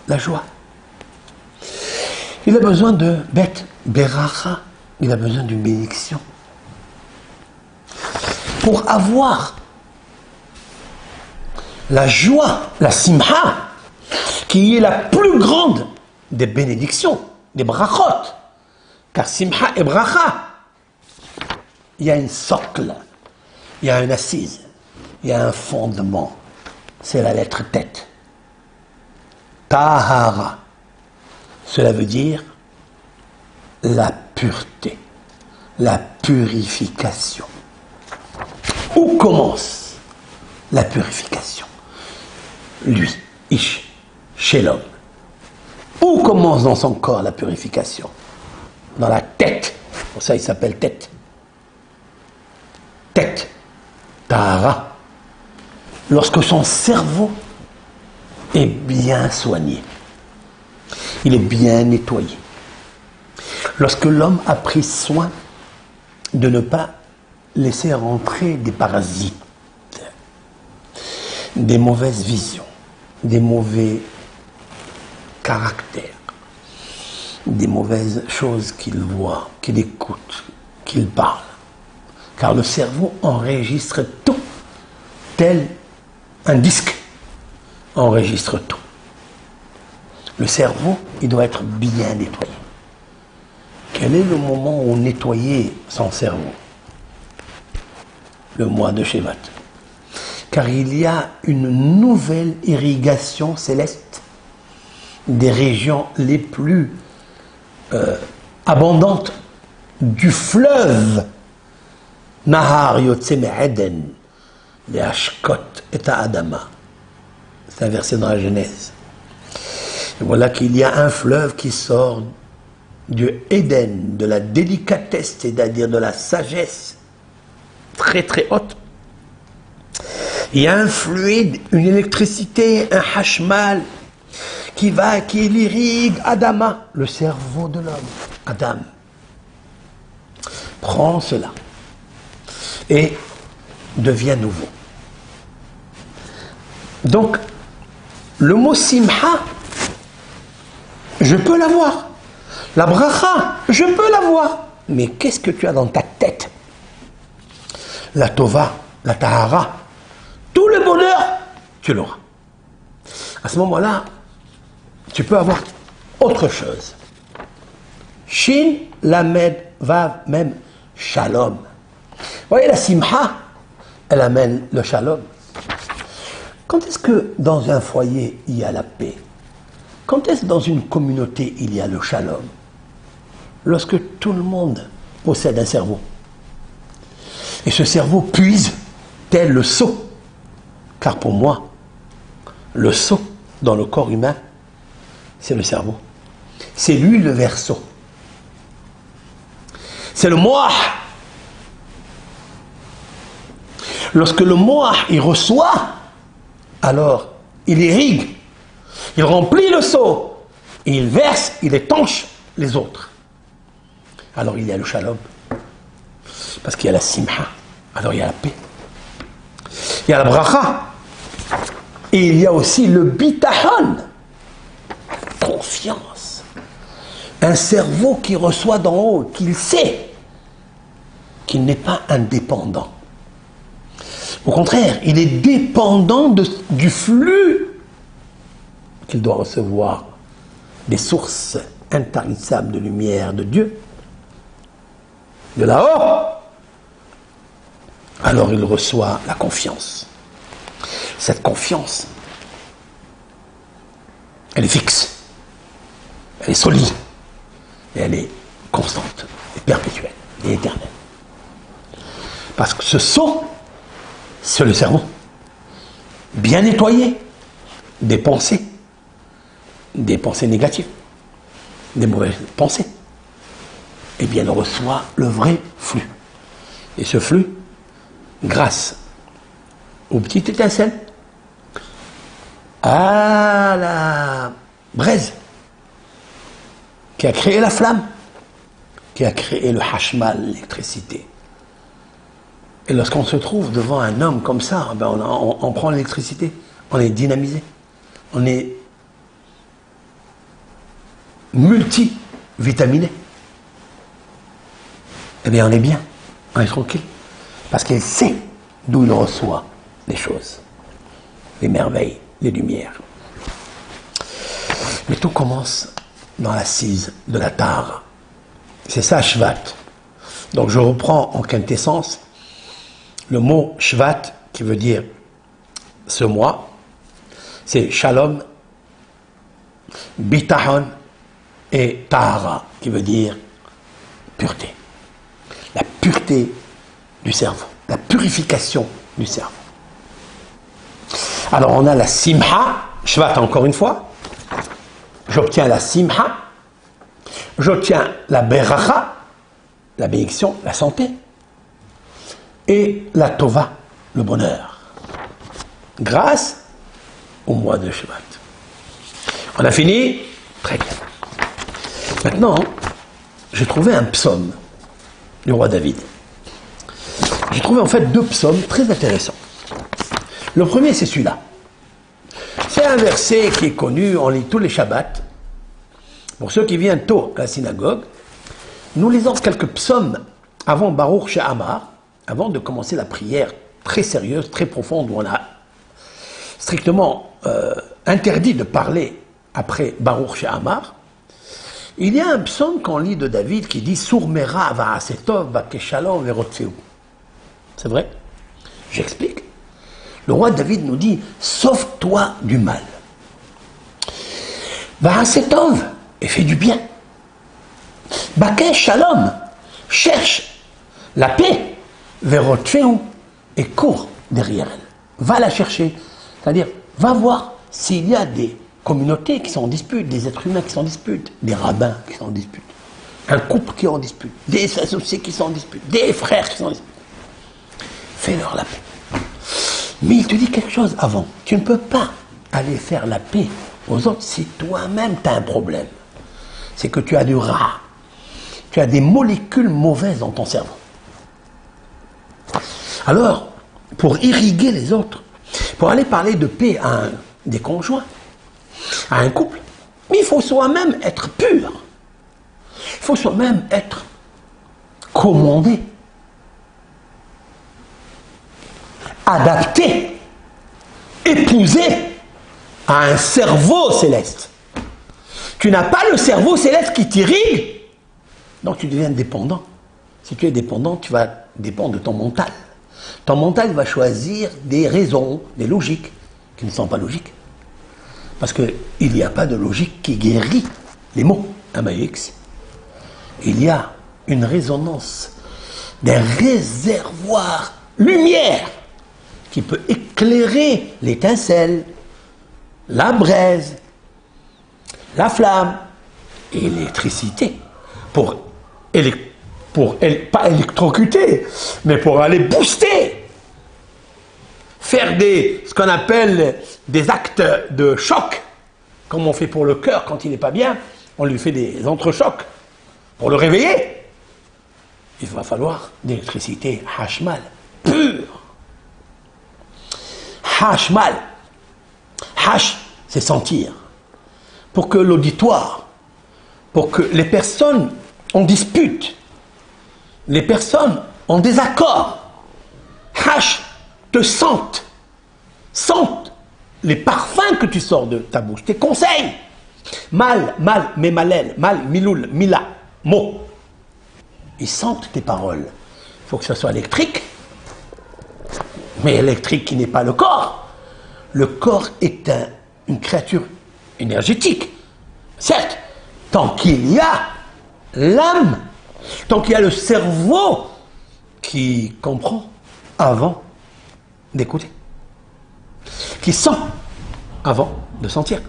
la joie. Il a besoin de bet, beracha. Il a besoin d'une bénédiction. Pour avoir la joie, la simha, qui est la plus grande des bénédictions, des brachot. Car simha et bracha, il y a une socle, il y a une assise, il y a un fondement. C'est la lettre tête. Tahara. Cela veut dire la pureté, la purification. Où commence la purification? Lui, Ish, chez l'homme. Où commence dans son corps la purification? Dans la tête. Pour ça, il s'appelle tête. Tête. Tahara. Lorsque son cerveau est bien soigné, il est bien nettoyé. Lorsque l'homme a pris soin de ne pas laisser rentrer des parasites, des mauvaises visions, des mauvais caractères, des mauvaises choses qu'il voit, qu'il écoute, qu'il parle. Car le cerveau enregistre tout, tel un disque enregistre tout. Le cerveau, il doit être bien nettoyé. Quel est le moment où nettoyer son cerveau? Le mois de Shevat. Car il y a une nouvelle irrigation céleste des régions les plus abondantes du fleuve Nahar Yotse Me'eden, les Ashkot et Adama. C'est un verset dans la Genèse. Et voilà qu'il y a un fleuve qui sort du Éden, de la délicatesse, c'est-à-dire de la sagesse très très haute. Il y a un fluide, une électricité, un hashmal qui l'irrigue Adama, le cerveau de l'homme. Adam prend cela et devient nouveau. Donc, le mot simha, je peux l'avoir. La bracha, je peux l'avoir. Mais qu'est-ce que tu as dans ta tête? La tova, la tahara, tout le bonheur, tu l'auras. À ce moment-là, tu peux avoir autre chose. Shin, lamed, vav, même, shalom. Vous voyez, la simha, elle amène le shalom. Quand est-ce que dans un foyer, il y a la paix? Quand est-ce que dans une communauté, il y a le shalom? Lorsque tout le monde possède un cerveau. Et ce cerveau puise tel le seau. Car pour moi, le seau dans le corps humain, c'est le cerveau. C'est lui le verseau. C'est le moah. Lorsque le moah, il reçoit, alors il irrigue, il remplit le seau, et il verse, il étanche les autres. Alors il y a le shalom, parce qu'il y a la simha, alors il y a la paix. Il y a la bracha. Et il y a aussi le bitachon. Confiance. Un cerveau qui reçoit d'en haut, qu'il sait qu'il n'est pas indépendant. Au contraire, il est dépendant du flux qu'il doit recevoir des sources intarissables de lumière de Dieu, de là-haut. Alors il reçoit la confiance. Cette confiance, elle est fixe, elle est solide, et elle est constante, et perpétuelle, et éternelle. Parce que ce sont, c'est le cerveau, bien nettoyé des pensées négatives, des mauvaises pensées. Eh bien, il reçoit le vrai flux. Et ce flux, grâce aux petites étincelles, à la braise qui a créé la flamme, qui a créé le hashmal, l'électricité. Et lorsqu'on se trouve devant un homme comme ça, ben on prend l'électricité, on est dynamisé, on est multivitaminé. Eh bien, on est bien, on est tranquille, parce qu'il sait d'où il reçoit les choses, les merveilles, les lumières. Mais tout commence dans l'assise de la Tara. C'est ça, Shvat. Donc je reprends en quintessence le mot Shvat, qui veut dire ce mois, c'est Shalom, Bitachon et Tahara, qui veut dire pureté. La pureté du cerveau, la purification du cerveau. Alors on a la Simha, Shvat encore une fois, j'obtiens la Simha, j'obtiens la Beracha, la bénédiction, la santé, et la Tova, le bonheur, grâce au mois de Shvat. On a fini? Très bien. Maintenant, j'ai trouvé un psaume du roi David. J'ai trouvé en fait deux psaumes très intéressants. Le premier, c'est celui-là. C'est un verset qui est connu, on lit tous les Shabbats. Pour ceux qui viennent tôt à la synagogue, nous lisons quelques psaumes avant Baruch She'amar, avant de commencer la prière très sérieuse, très profonde, où on a strictement interdit de parler après Baruch She'amar. Il y a un psaume qu'on lit de David qui dit Surmera va'asetov ba'keshalom ve'rotzeu. C'est vrai? J'explique. Le roi David nous dit sauve-toi du mal. Va'asetov, et fais du bien. Ba'keshalom, cherche la paix. Ve'rotzeu, et cours derrière elle. Va la chercher. C'est-à-dire, va voir s'il y a des communautés qui sont en dispute, des êtres humains qui sont en dispute, des rabbins qui sont en dispute, un couple qui est en dispute, des associés qui sont en dispute, des frères qui sont en dispute. Fais-leur la paix. Mais il te dit quelque chose avant. Tu ne peux pas aller faire la paix aux autres si toi-même tu as un problème. C'est que tu as du rat. Tu as des molécules mauvaises dans ton cerveau. Alors, pour irriguer les autres, pour aller parler de paix à des conjoints, à un couple, mais il faut soi-même être pur. Il faut soi-même être commandé, adapté, épousé à un cerveau céleste. Tu n'as pas le cerveau céleste qui t'irrigue, donc tu deviens dépendant. Si tu es dépendant, tu vas dépendre de ton mental. Ton mental va choisir des raisons, des logiques qui ne sont pas logiques. Parce qu'il n'y a pas de logique qui guérit les mots, MAX. Il y a une résonance d'un réservoir lumière qui peut éclairer l'étincelle, la braise, la flamme et l'électricité pas électrocuter, mais pour aller booster, faire ce qu'on appelle des actes de choc, comme on fait pour le cœur quand il n'est pas bien, on lui fait des entrechocs pour le réveiller. Il va falloir d'électricité hashmal pure. Hash, mal. Hash, c'est sentir. Pour que l'auditoire, pour que les personnes en dispute, les personnes en désaccord, Hash, te sentent les parfums que tu sors de ta bouche, tes conseils. Mal, mémalel, mal, miloul, mila, mot. Ils sentent tes paroles. Il faut que ce soit électrique, mais électrique qui n'est pas le corps. Le corps est une créature énergétique. Certes, tant qu'il y a l'âme, tant qu'il y a le cerveau qui comprend avant d'écouter, qui sent avant de sentir,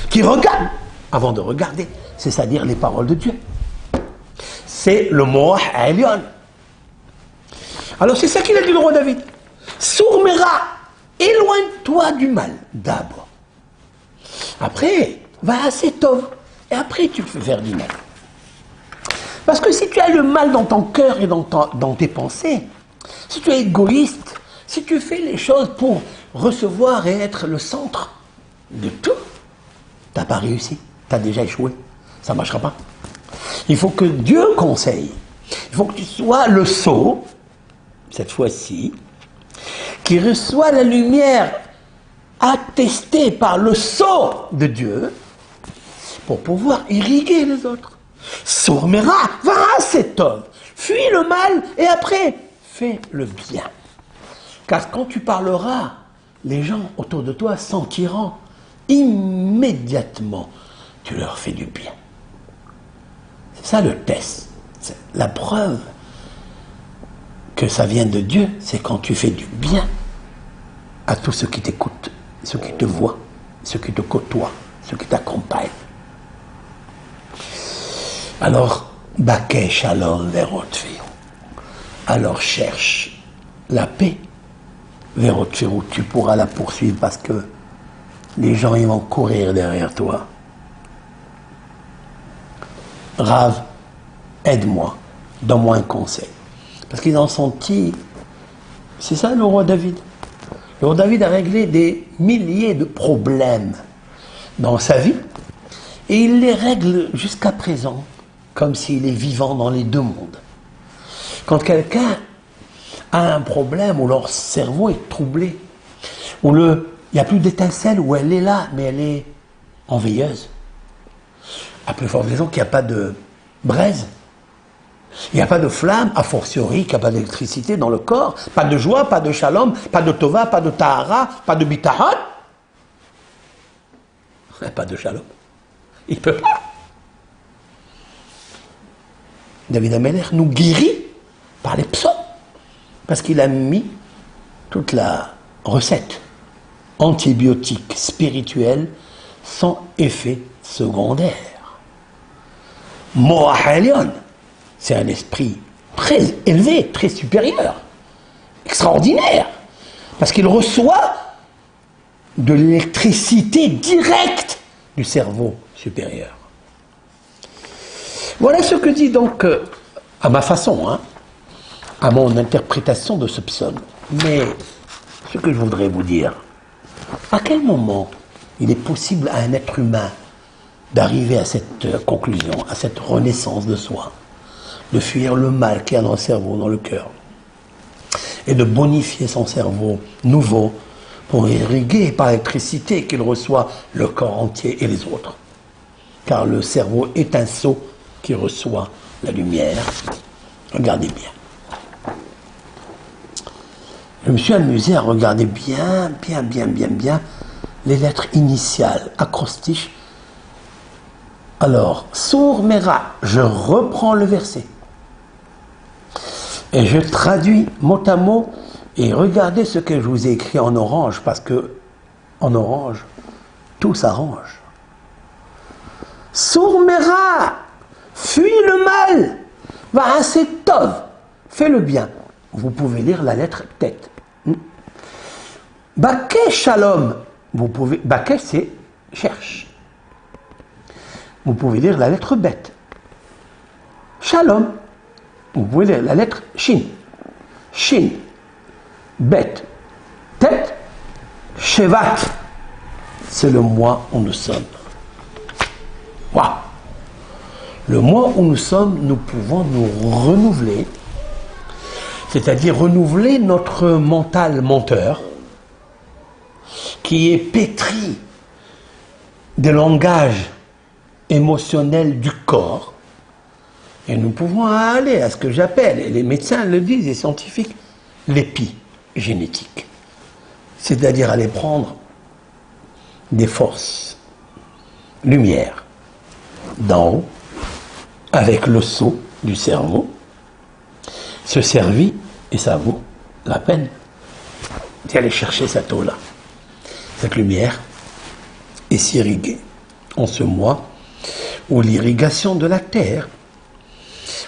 qui regarde avant de regarder, c'est-à-dire les paroles de Dieu. C'est le Moah Elion. Alors c'est ça qu'il a dit le roi David. Sourmera, éloigne-toi du mal d'abord. Après, va à cet homme et après tu peux faire du mal. Parce que si tu as le mal dans ton cœur et dans tes pensées, si tu es égoïste, si tu fais les choses pour recevoir et être le centre de tout, tu n'as pas réussi, tu as déjà échoué, ça ne marchera pas. Il faut que Dieu conseille, il faut que tu sois le sceau, cette fois-ci, qui reçoit la lumière attestée par le sceau de Dieu pour pouvoir irriguer les autres. Sourmera, va à cet homme, fuis le mal et après, fais le bien. Car quand tu parleras, les gens autour de toi sentiront immédiatement tu leur fais du bien. C'est ça le test. C'est la preuve que ça vient de Dieu, c'est quand tu fais du bien à tous ceux qui t'écoutent, ceux qui te voient, ceux qui te côtoient, ceux qui t'accompagnent. Alors, Baké Shalom Verotfiru. Alors cherche la paix Verotfiru. Tu pourras la poursuivre parce que les gens ils vont courir derrière toi. Rav, aide-moi, donne-moi un conseil. Parce qu'ils ont senti, c'est ça le roi David. Le roi David a réglé des milliers de problèmes dans sa vie et il les règle jusqu'à présent comme s'il est vivant dans les deux mondes. Quand quelqu'un a un problème où leur cerveau est troublé, où il n'y a plus d'étincelle, où elle est là, mais elle est en veilleuse, à plus forte raison qu'il n'y a pas de braise, il n'y a pas de flamme, a fortiori qu'il n'y a pas d'électricité dans le corps, pas de joie, pas de shalom, pas de tova, pas de tahara, pas de bitahon, pas de shalom. Il ne peut pas. David Ameler nous guérit par les psaumes, parce qu'il a mis toute la recette antibiotique spirituelle sans effet secondaire. Moah Elion, c'est un esprit très élevé, très supérieur, extraordinaire, parce qu'il reçoit de l'électricité directe du cerveau supérieur. Voilà ce que dit donc, à ma façon, à mon interprétation de ce psaume. Mais ce que je voudrais vous dire, à quel moment il est possible à un être humain d'arriver à cette conclusion, à cette renaissance de soi, de fuir le mal qu'il y a dans le cerveau, dans le cœur, et de bonifier son cerveau nouveau pour irriguer par l'électricité qu'il reçoit le corps entier et les autres. Car le cerveau est un seau qui reçoit la lumière. Regardez bien. Je me suis amusé à regarder bien les lettres initiales, acrostiches. Alors, Sourmera, je reprends le verset. Et je traduis mot à mot, et regardez ce que je vous ai écrit en orange, parce que en orange, tout s'arrange. Sourmera, fuis le mal, va à cet homme, fais le bien. Vous pouvez lire la lettre tête. Baké Shalom, vous pouvez, Baké c'est cherche. Vous pouvez lire la lettre bête. Shalom, vous pouvez lire la lettre shin. Shin, bête, tête, Shevat, c'est le mois où nous sommes. Waouh! Le mois où nous sommes, nous pouvons nous renouveler, c'est-à-dire renouveler notre mental menteur, qui est pétri des langages émotionnels du corps, et nous pouvons aller à ce que j'appelle, et les médecins le disent, les scientifiques, l'épigénétique. C'est-à-dire aller prendre des forces, lumière, d'en haut, avec le sceau du cerveau, se servir, et ça vaut la peine d'y aller chercher cette eau-là. Cette lumière est s'irriguer en ce mois où l'irrigation de la terre,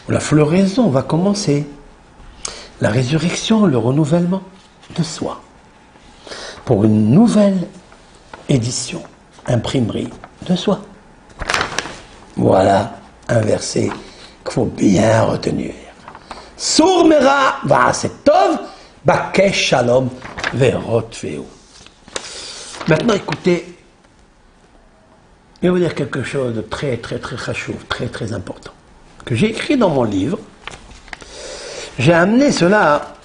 où la floraison va commencer, la résurrection, le renouvellement de soi, pour une nouvelle édition, imprimerie de soi. Voilà un verset qu'il faut bien retenir. Sour mera va'aset tov, bakesh shalom verot veo. Maintenant, écoutez, je vais vous dire quelque chose de très chachouv, très important, que j'ai écrit dans mon livre. J'ai amené cela,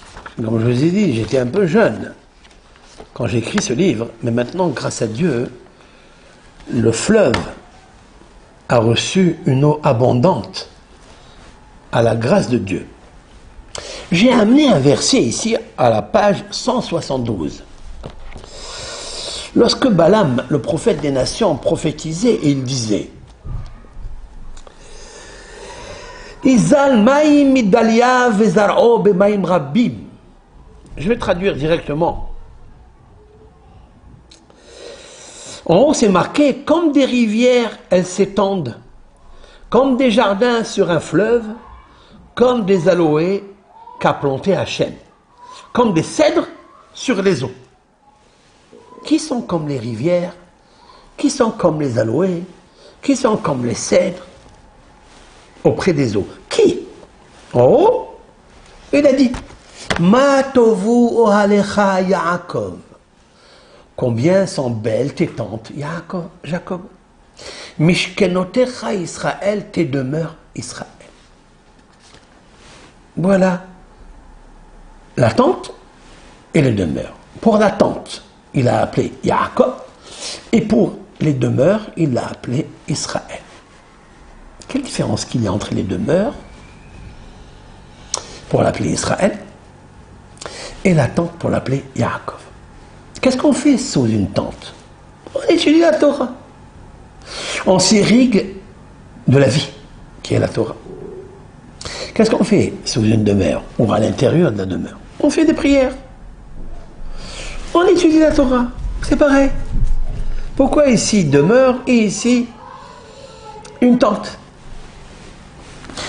comme je vous ai dit, j'étais un peu jeune quand j'ai écrit ce livre, mais maintenant, grâce à Dieu, le fleuve a reçu une eau abondante à la grâce de Dieu. J'ai amené un verset ici à la page 172. Lorsque Balaam, le prophète des nations, prophétisait, et il disait Izal maim midalia vezar'o bemaim rabbim. Je vais traduire directement. En haut, c'est marqué comme des rivières, elles s'étendent, comme des jardins sur un fleuve, comme des aloés qu'a planté Hachem, comme des cèdres sur les eaux. Qui sont comme les rivières, qui sont comme les aloés, qui sont comme les cèdres auprès des eaux. Qui? En haut, il a dit Ma tovu ohalecha Yaakov. Combien sont belles tes tentes, Jacob. Mishkenotecha Israël, tes demeures Israël. Voilà la tente et les demeures. Pour la tente, il a appelé Yaakov, et pour les demeures, il l'a appelé Israël. Quelle différence qu'il y a entre les demeures, pour l'appeler Israël, et la tente pour l'appeler Yaakov? Qu'est-ce qu'on fait sous une tente? On étudie la Torah. On s'irrigue de la vie, qui est la Torah. Qu'est-ce qu'on fait sous une demeure, ou à l'intérieur de la demeure? On fait des prières. On étudie la Torah. C'est pareil. Pourquoi ici demeure et ici une tente?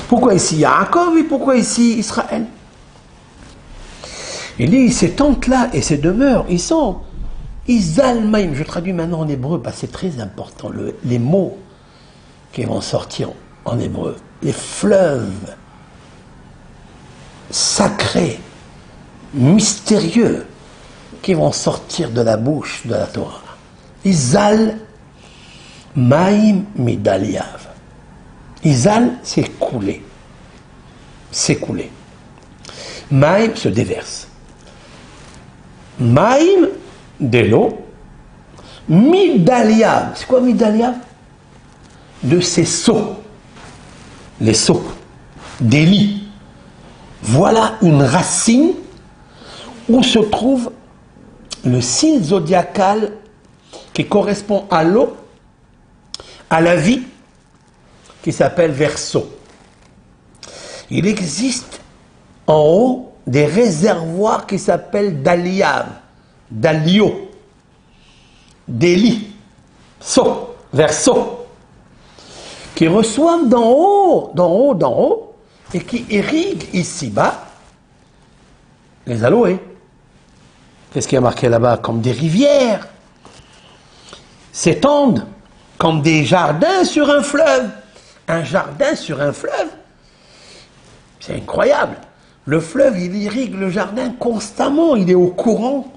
Pourquoi ici Yaakov et pourquoi ici Israël? Il dit, ces tentes-là et ces demeures, ils sont Izalmaim. Je traduis maintenant en hébreu parce que c'est très important. Les mots qui vont sortir en hébreu. Les fleuves sacrés, mystérieux, qui vont sortir de la bouche de la Torah. Izal Maim Midaliav. Izal, c'est couler. S'écouler. Maim se déverse. Maim, de l'eau. Midaliav. C'est quoi Midaliav? De ces seaux. Les seaux. Des lits. Voilà une racine où se trouve le signe zodiacal qui correspond à l'eau, à la vie, qui s'appelle Verseau. Il existe en haut des réservoirs qui s'appellent Daliav, Dalio, Deli, So, Verseau, qui reçoivent d'en haut, et qui irriguent ici-bas les aloés. Qu'est-ce qui a marqué là-bas? Comme des rivières s'étendent, comme des jardins sur un fleuve. Un jardin sur un fleuve, c'est incroyable. Le fleuve, il irrigue le jardin constamment, il est au courant.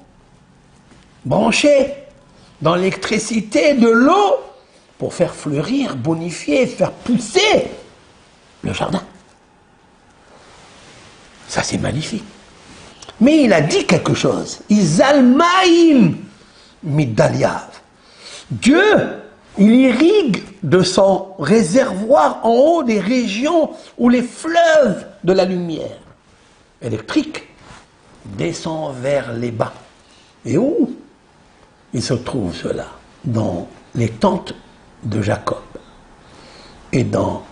branché dans l'électricité de l'eau pour faire fleurir, bonifier, faire pousser le jardin. Ça, c'est magnifique. Mais il a dit quelque chose. Izalmaim midaliav. Dieu, il irrigue de son réservoir en haut des régions où les fleuves de la lumière électrique descendent vers les bas. Et où il se trouve cela? Dans les tentes de Jacob et dans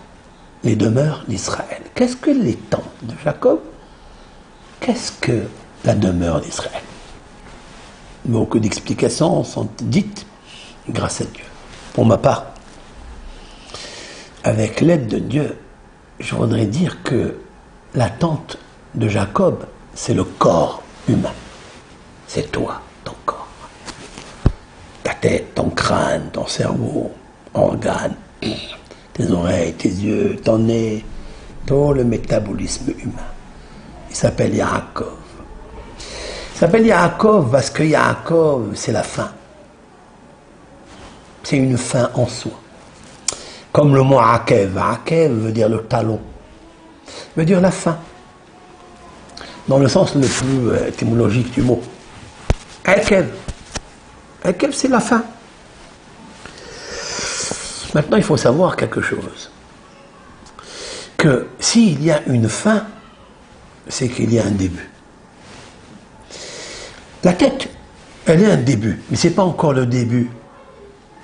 les demeures d'Israël. Qu'est-ce que les tentes de Jacob? Qu'est-ce que la demeure d'Israël? Beaucoup d'explications sont dites grâce à Dieu. Pour ma part, avec l'aide de Dieu, je voudrais dire que la tente de Jacob, c'est le corps humain. C'est toi, ton corps. Ta tête, ton crâne, ton cerveau, organes, tes oreilles, tes yeux, ton nez, tout le métabolisme humain. Il s'appelle Yaakov. Il s'appelle Yaakov parce que Yaakov, c'est la fin. C'est une fin en soi. Comme le mot Akev. Akev veut dire le talon. Veut dire la fin. Dans le sens le plus étymologique du mot. Akev. Akev, c'est la fin. Maintenant, il faut savoir quelque chose. Que s'il y a une fin, c'est qu'il y a un début. La tête, elle est un début, mais ce n'est pas encore le début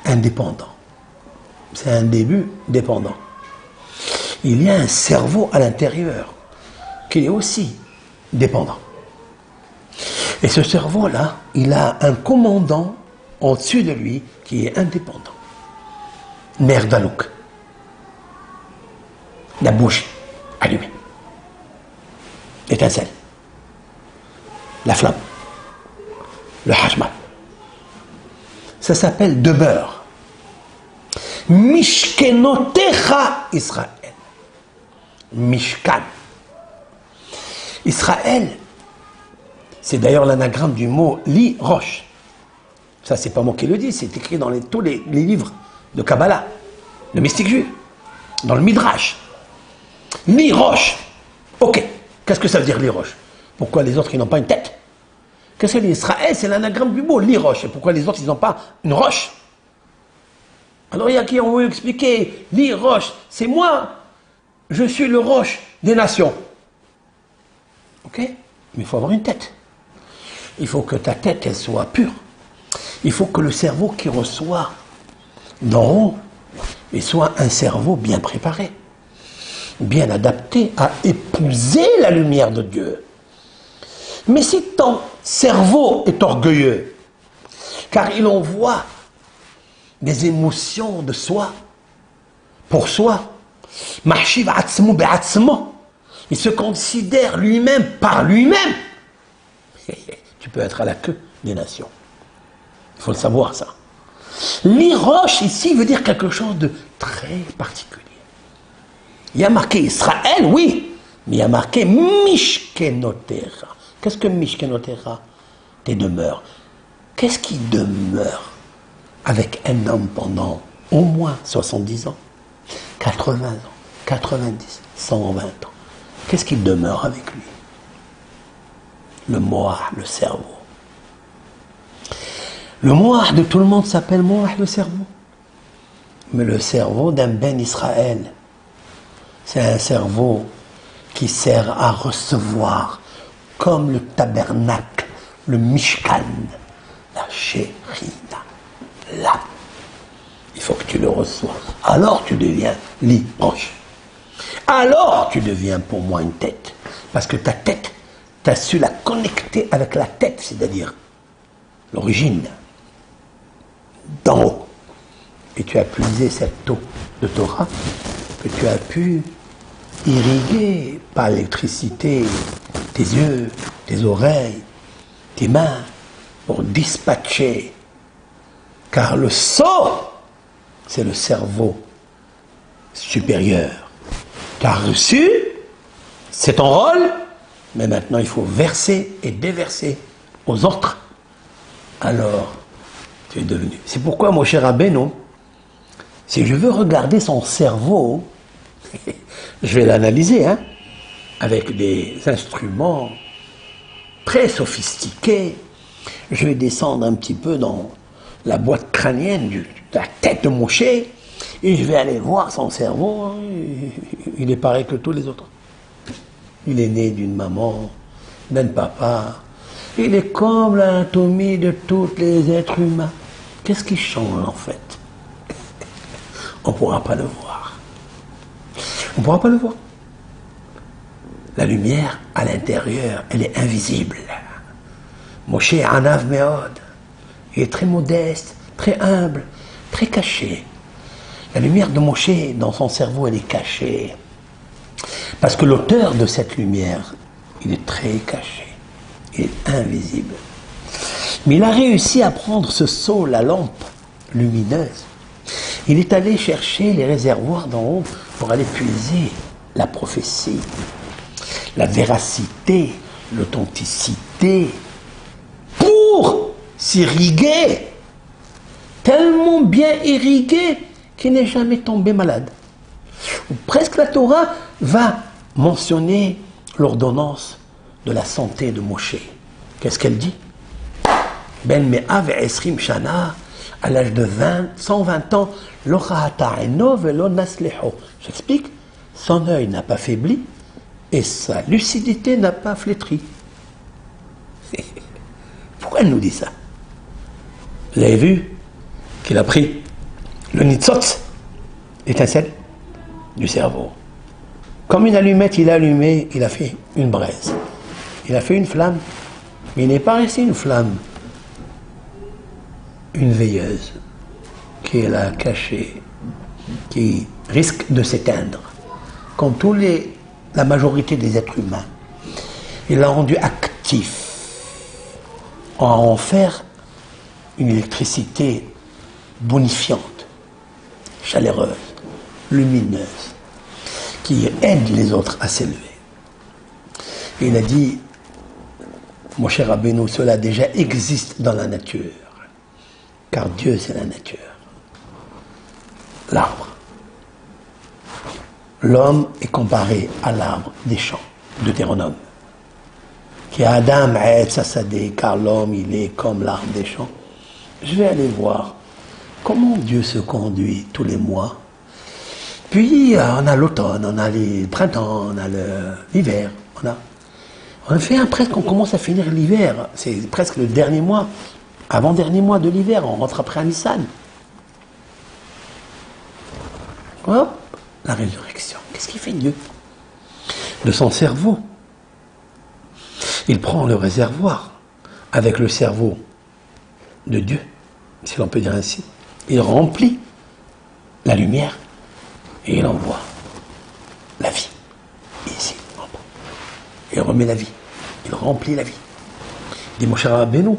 indépendant. C'est un début dépendant. Il y a un cerveau à l'intérieur qui est aussi dépendant. Et ce cerveau-là, il a un commandant au-dessus de lui qui est indépendant. Merdalouk. La bougie allumée. L'étincelle. La flamme. Le hajmal. Ça s'appelle demeure. Mishkenotecha Israël. Mishkan. Israël, c'est d'ailleurs l'anagramme du mot li roche. Ça, c'est pas moi qui le dis, c'est écrit dans tous les livres de Kabbalah, le mystique juif, dans le Midrash. Li roche. Ok. Qu'est-ce que ça veut dire li roche? Pourquoi les autres, ils n'ont pas une tête? Qu'est-ce que l'Israël, c'est l'anagramme du mot, li roche. Et pourquoi les autres, ils n'ont pas une roche? Alors il y a qui ont voulu expliquer, li roche, c'est moi, je suis le roche des nations. Ok? Mais il faut avoir une tête. Il faut que ta tête, elle soit pure. Il faut que le cerveau qui reçoit d'en haut, il soit un cerveau bien préparé, bien adapté à épouser la lumière de Dieu. Mais si ton cerveau est orgueilleux, car il envoie des émotions de soi, pour soi, il se considère lui-même par lui-même, tu peux être à la queue des nations. Il faut le savoir, ça. L'iroche, ici, veut dire quelque chose de très particulier. Il y a marqué Israël, oui, mais il y a marqué Mishkenotera. Qu'est-ce que Mishkenotera? Tes demeures. Qu'est-ce qui demeure avec un homme pendant au moins 70 ans, 80 ans, 90, 120 ans? Qu'est-ce qui demeure avec lui? Le moah, le cerveau. Le moah de tout le monde s'appelle moah, le cerveau. Mais le cerveau d'un ben Israël, c'est un cerveau qui sert à recevoir, comme le tabernacle, le mishkan, la shérina. Là, il faut que tu le reçois. Alors tu deviens l'iroche. Alors tu deviens pour moi une tête. Parce que ta tête, tu as su la connecter avec la tête, c'est-à-dire l'origine, d'en haut. Et tu as puisé cette eau de Torah que tu as pu irriguer par l'électricité tes yeux, tes oreilles, tes mains, pour dispatcher. Car le sceau, c'est le cerveau supérieur. Tu as reçu, c'est ton rôle, mais maintenant il faut verser et déverser aux autres alors tu es devenu. C'est pourquoi mon cher Rabbeinu, si je veux regarder son cerveau, je vais l'analyser, hein, avec des instruments très sophistiqués. Je vais descendre un petit peu dans la boîte crânienne de la tête de Moshe et je vais aller voir son cerveau. Il est pareil que tous les autres. Il est né d'une maman, d'un papa. Il est comme l'anatomie de tous les êtres humains. Qu'est-ce qui change en fait? On ne pourra pas le voir. On ne pourra pas le voir. La lumière à l'intérieur, elle est invisible. Moshe Anav Meod. Il est très modeste, très humble, très caché. La lumière de Moshe, dans son cerveau, elle est cachée. Parce que l'auteur de cette lumière, il est très caché. Il est invisible. Mais il a réussi à prendre ce seau, la lampe lumineuse. Il est allé chercher les réservoirs d'en haut pour aller puiser la prophétie, la véracité, l'authenticité, pour s'irriguer, tellement bien irrigué qu'il n'est jamais tombé malade. Presque la Torah va mentionner l'ordonnance de la santé de Moshe. Qu'est-ce qu'elle dit? Ben me'av esrim shana, à l'âge de 120 ans, lo chahata eno velo nasleho. J'explique, son œil n'a pas faibli et sa lucidité n'a pas flétri. Pourquoi elle nous dit ça? Vous avez vu qu'il a pris le nitzot, l'étincelle du cerveau. Comme une allumette, il a allumé, il a fait une braise. Il a fait une flamme, mais il n'est pas resté une flamme. Une veilleuse qui est là cachée, qui risque de s'éteindre, comme la majorité des êtres humains. Il l'a rendu actif, en faire une électricité bonifiante, chaleureuse, lumineuse, qui aide les autres à s'élever. Et il a dit, mon cher Rabbeinu, cela déjà existe dans la nature, car Dieu c'est la nature. L'arbre. L'homme est comparé à l'arbre des champs, Deutéronome. Qui a Adam Sadé, car l'homme il est comme l'arbre des champs. Je vais aller voir comment Dieu se conduit tous les mois. Puis on a l'automne, on a le printemps, on a l'hiver. On fait presque, on commence à finir l'hiver. C'est presque le dernier mois, avant-dernier mois de l'hiver. On rentre après à Nissan. Hop, la résurrection. Qu'est-ce qu'il fait Dieu? De son cerveau. Il prend le réservoir avec le cerveau de Dieu, si l'on peut dire ainsi. Il remplit la lumière et il envoie la vie. Ici, il remet la vie. Il remplit la vie. Il dit, mon cher Rabbeinu,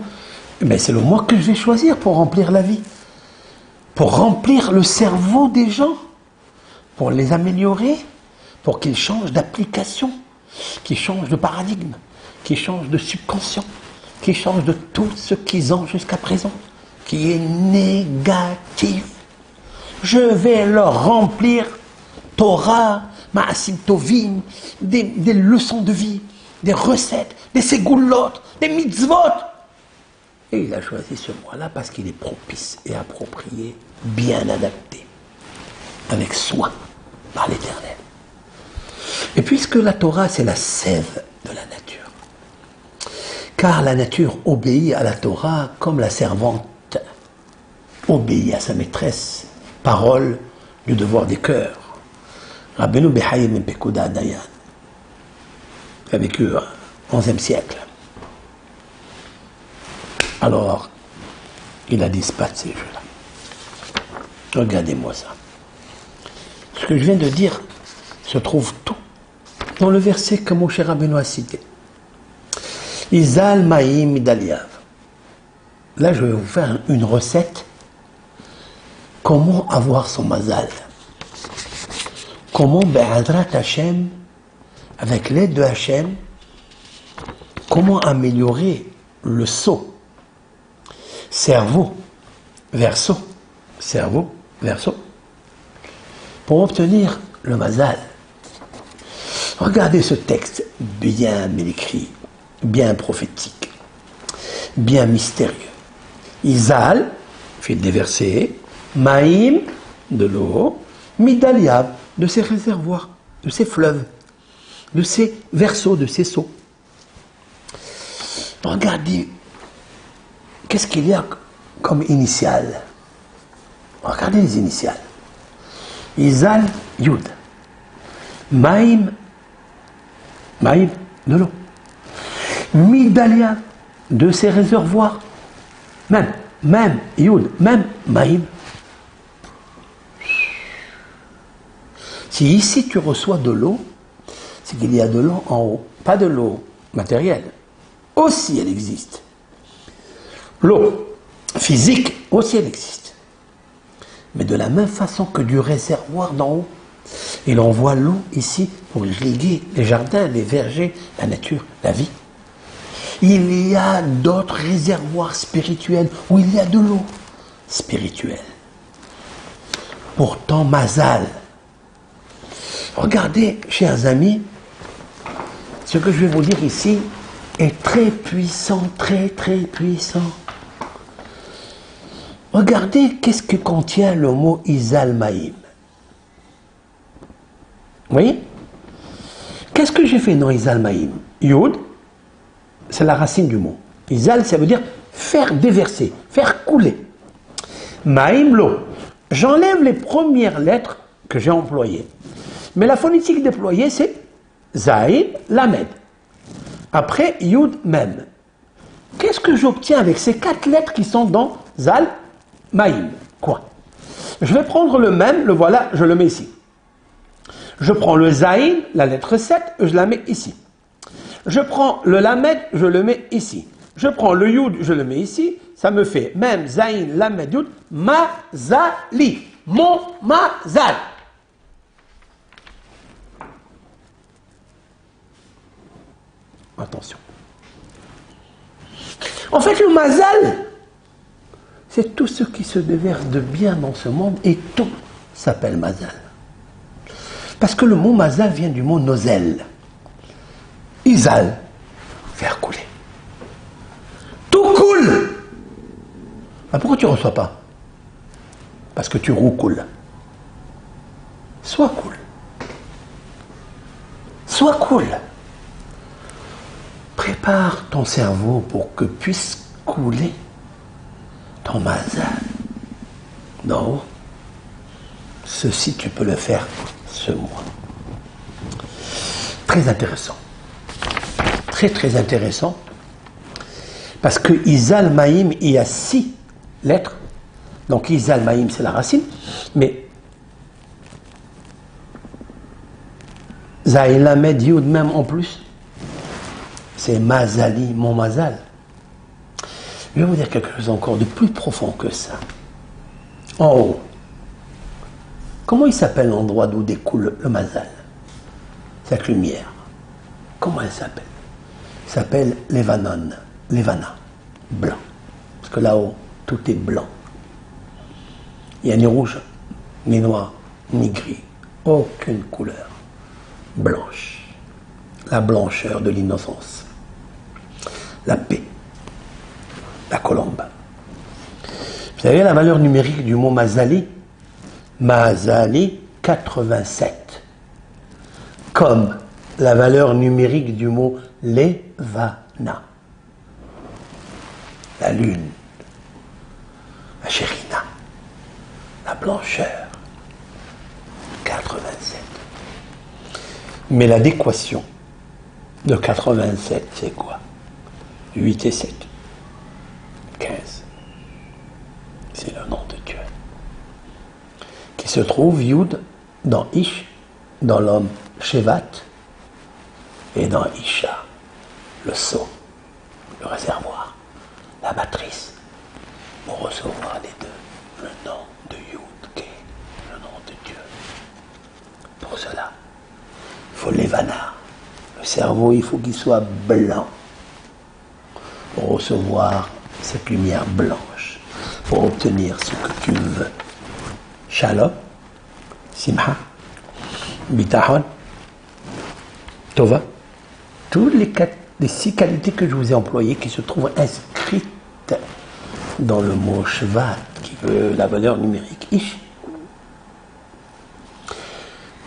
mais c'est le moi que je vais choisir pour remplir la vie. Pour remplir le cerveau des gens. Pour les améliorer. Pour qu'ils changent d'application. Qu'ils changent de paradigme. Qui change de subconscient, qui change de tout ce qu'ils ont jusqu'à présent, qui est négatif. Je vais leur remplir Torah, Ma'asim Tovim, des leçons de vie, des recettes, des ségoulottes, des mitzvot. Et il a choisi ce mois-là parce qu'il est propice et approprié, bien adapté, avec soin par l'Éternel. Et puisque la Torah, c'est la sève de la nature, car la nature obéit à la Torah comme la servante obéit à sa maîtresse, parole du devoir des cœurs. Rabbeinu Behaye Ben Pekouda Dayan a vécu au XIe siècle. Alors, il a dispatché ces jeux-là. Regardez-moi ça. Ce que je viens de dire se trouve tout dans le verset que mon cher Rabbeinu a cité. Izal Maïm Idaliav. Là, je vais vous faire une recette. Comment avoir son mazal. Comment, Be'adrat Hashem, avec l'aide de Hashem, comment améliorer le seau cerveau, verso, cerveau, verso, pour obtenir le mazal. Regardez ce texte bien écrit, bien prophétique, bien mystérieux. Izal, fil des versets, Maïm, de l'eau, Midaliab, de ses réservoirs, de ses fleuves, de ses verseaux, de ses seaux. Regardez, qu'est-ce qu'il y a comme initiales? Regardez les initiales. Izal, Yud. Maïm, Maïm, de l'eau. Midalia, de ses réservoirs. Même, Yud, même, Maïm. Si ici tu reçois de l'eau, c'est qu'il y a de l'eau en haut. Pas de l'eau matérielle. Aussi elle existe. L'eau physique, aussi elle existe. Mais de la même façon que du réservoir d'en haut, il envoie l'eau ici pour irriguer les jardins, les vergers, la nature, la vie. Il y a d'autres réservoirs spirituels où il y a de l'eau spirituelle. Pourtant, Mazal. Regardez, chers amis, ce que je vais vous dire ici est très puissant, très puissant. Regardez qu'est-ce que contient le mot Izal Maïm. Vous voyez? Qu'est-ce que j'ai fait dans Izal Maïm? Yud, c'est la racine du mot. Izal, ça veut dire faire déverser, faire couler. Maïm, l'eau. J'enlève les premières lettres que j'ai employées. Mais la phonétique déployée, c'est Zaïd, Lamed. Après, Yud, Mem. Qu'est-ce que j'obtiens avec ces 4 lettres qui sont dans Zal, Maïm? Quoi? Je vais prendre le Mem, le voilà, je le mets ici. Je prends le Zaïd, la lettre 7, je la mets ici. Je prends le Lamed, je le mets ici. Je prends le Yud, je le mets ici. Ça me fait Mem, Zaïd, Lamed, Yud, Mazali. Mon Mazal. Attention. En fait, le mazal, c'est tout ce qui se déverse de bien dans ce monde et tout s'appelle mazal. Parce que le mot mazal vient du mot nozel. Izal, faire couler. Tout coule. Ah, pourquoi tu ne reçois pas? Parce que tu roucoules. Sois cool. Sois cool. Prépare ton cerveau pour que puisse couler ton mazal. Non. Ceci, tu peux le faire ce mois. Très intéressant. Très intéressant. Parce que Izal Maïm, il y a 6 lettres. Donc Izal Maïm, c'est la racine. Mais Zaïd Lamed Yud même en plus. C'est Mazali, mon Mazal. Je vais vous dire quelque chose encore de plus profond que ça. En haut. Comment il s'appelle l'endroit d'où découle le Mazal? Cette lumière. Comment elle s'appelle? Elle s'appelle l'Evanon. L'Evana. Blanc. Parce que là-haut, tout est blanc. Il n'y a ni rouge, ni noir, ni gris. Aucune couleur. Blanche. La blancheur de l'innocence. La paix, la colombe. Vous savez la valeur numérique du mot Mazali? Mazali, 87. Comme la valeur numérique du mot Levana. La lune, la chérina, la blancheur. 87. Mais l'adéquation de 87, c'est quoi? 8 et 7. 15. C'est le nom de Dieu. Qui se trouve, Yud, dans Ish, dans l'homme Shevat, et dans Isha, le seau, le réservoir, la matrice, pour recevoir les deux, le nom de Yud, qui est le nom de Dieu. Pour cela, il faut l'Evana. Le cerveau, il faut qu'il soit blanc pour recevoir cette lumière blanche. pour obtenir ce que tu veux. Shalom, simha, bitahon, tova, toutes les 6 qualités que je vous ai employées qui se trouvent inscrites dans le mot shvat, qui veut la valeur numérique ish.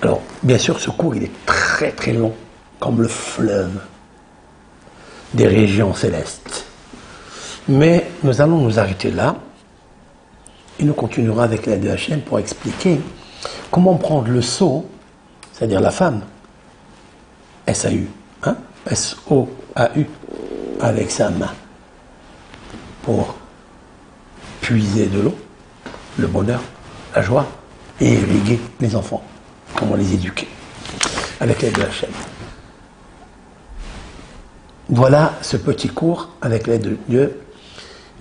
Alors, bien sûr, ce cours, il est très très long, comme le fleuve des régions célestes. Mais nous allons nous arrêter là, et nous continuerons avec l'aide de Hachem pour expliquer comment prendre le seau, c'est-à-dire la femme, S-A-U, hein? S-O-A-U, avec sa main, pour puiser de l'eau, le bonheur, la joie, et irriguer les enfants. Comment les éduquer avec l'aide de Hachem. Voilà ce petit cours avec l'aide de Dieu,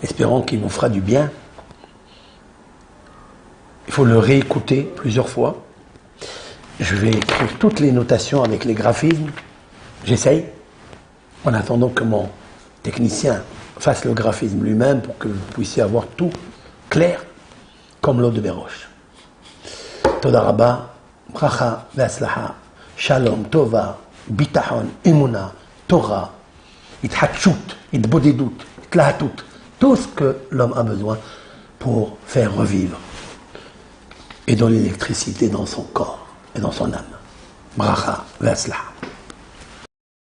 espérons qu'il nous fera du bien. Il faut le réécouter plusieurs fois. Je vais écrire toutes les notations avec les graphismes. J'essaye, en attendant que mon technicien fasse le graphisme lui-même pour que vous puissiez avoir tout clair, comme l'eau de Béroche. Toda Rabba, bracha, ve'aslaha, shalom, tova, bitahon, emuna, Torah, ithatchut, itbodedut, itlahatut, tout ce que l'homme a besoin pour faire revivre et dans l'électricité dans son corps et dans son âme. Bracha, ve'aslaha.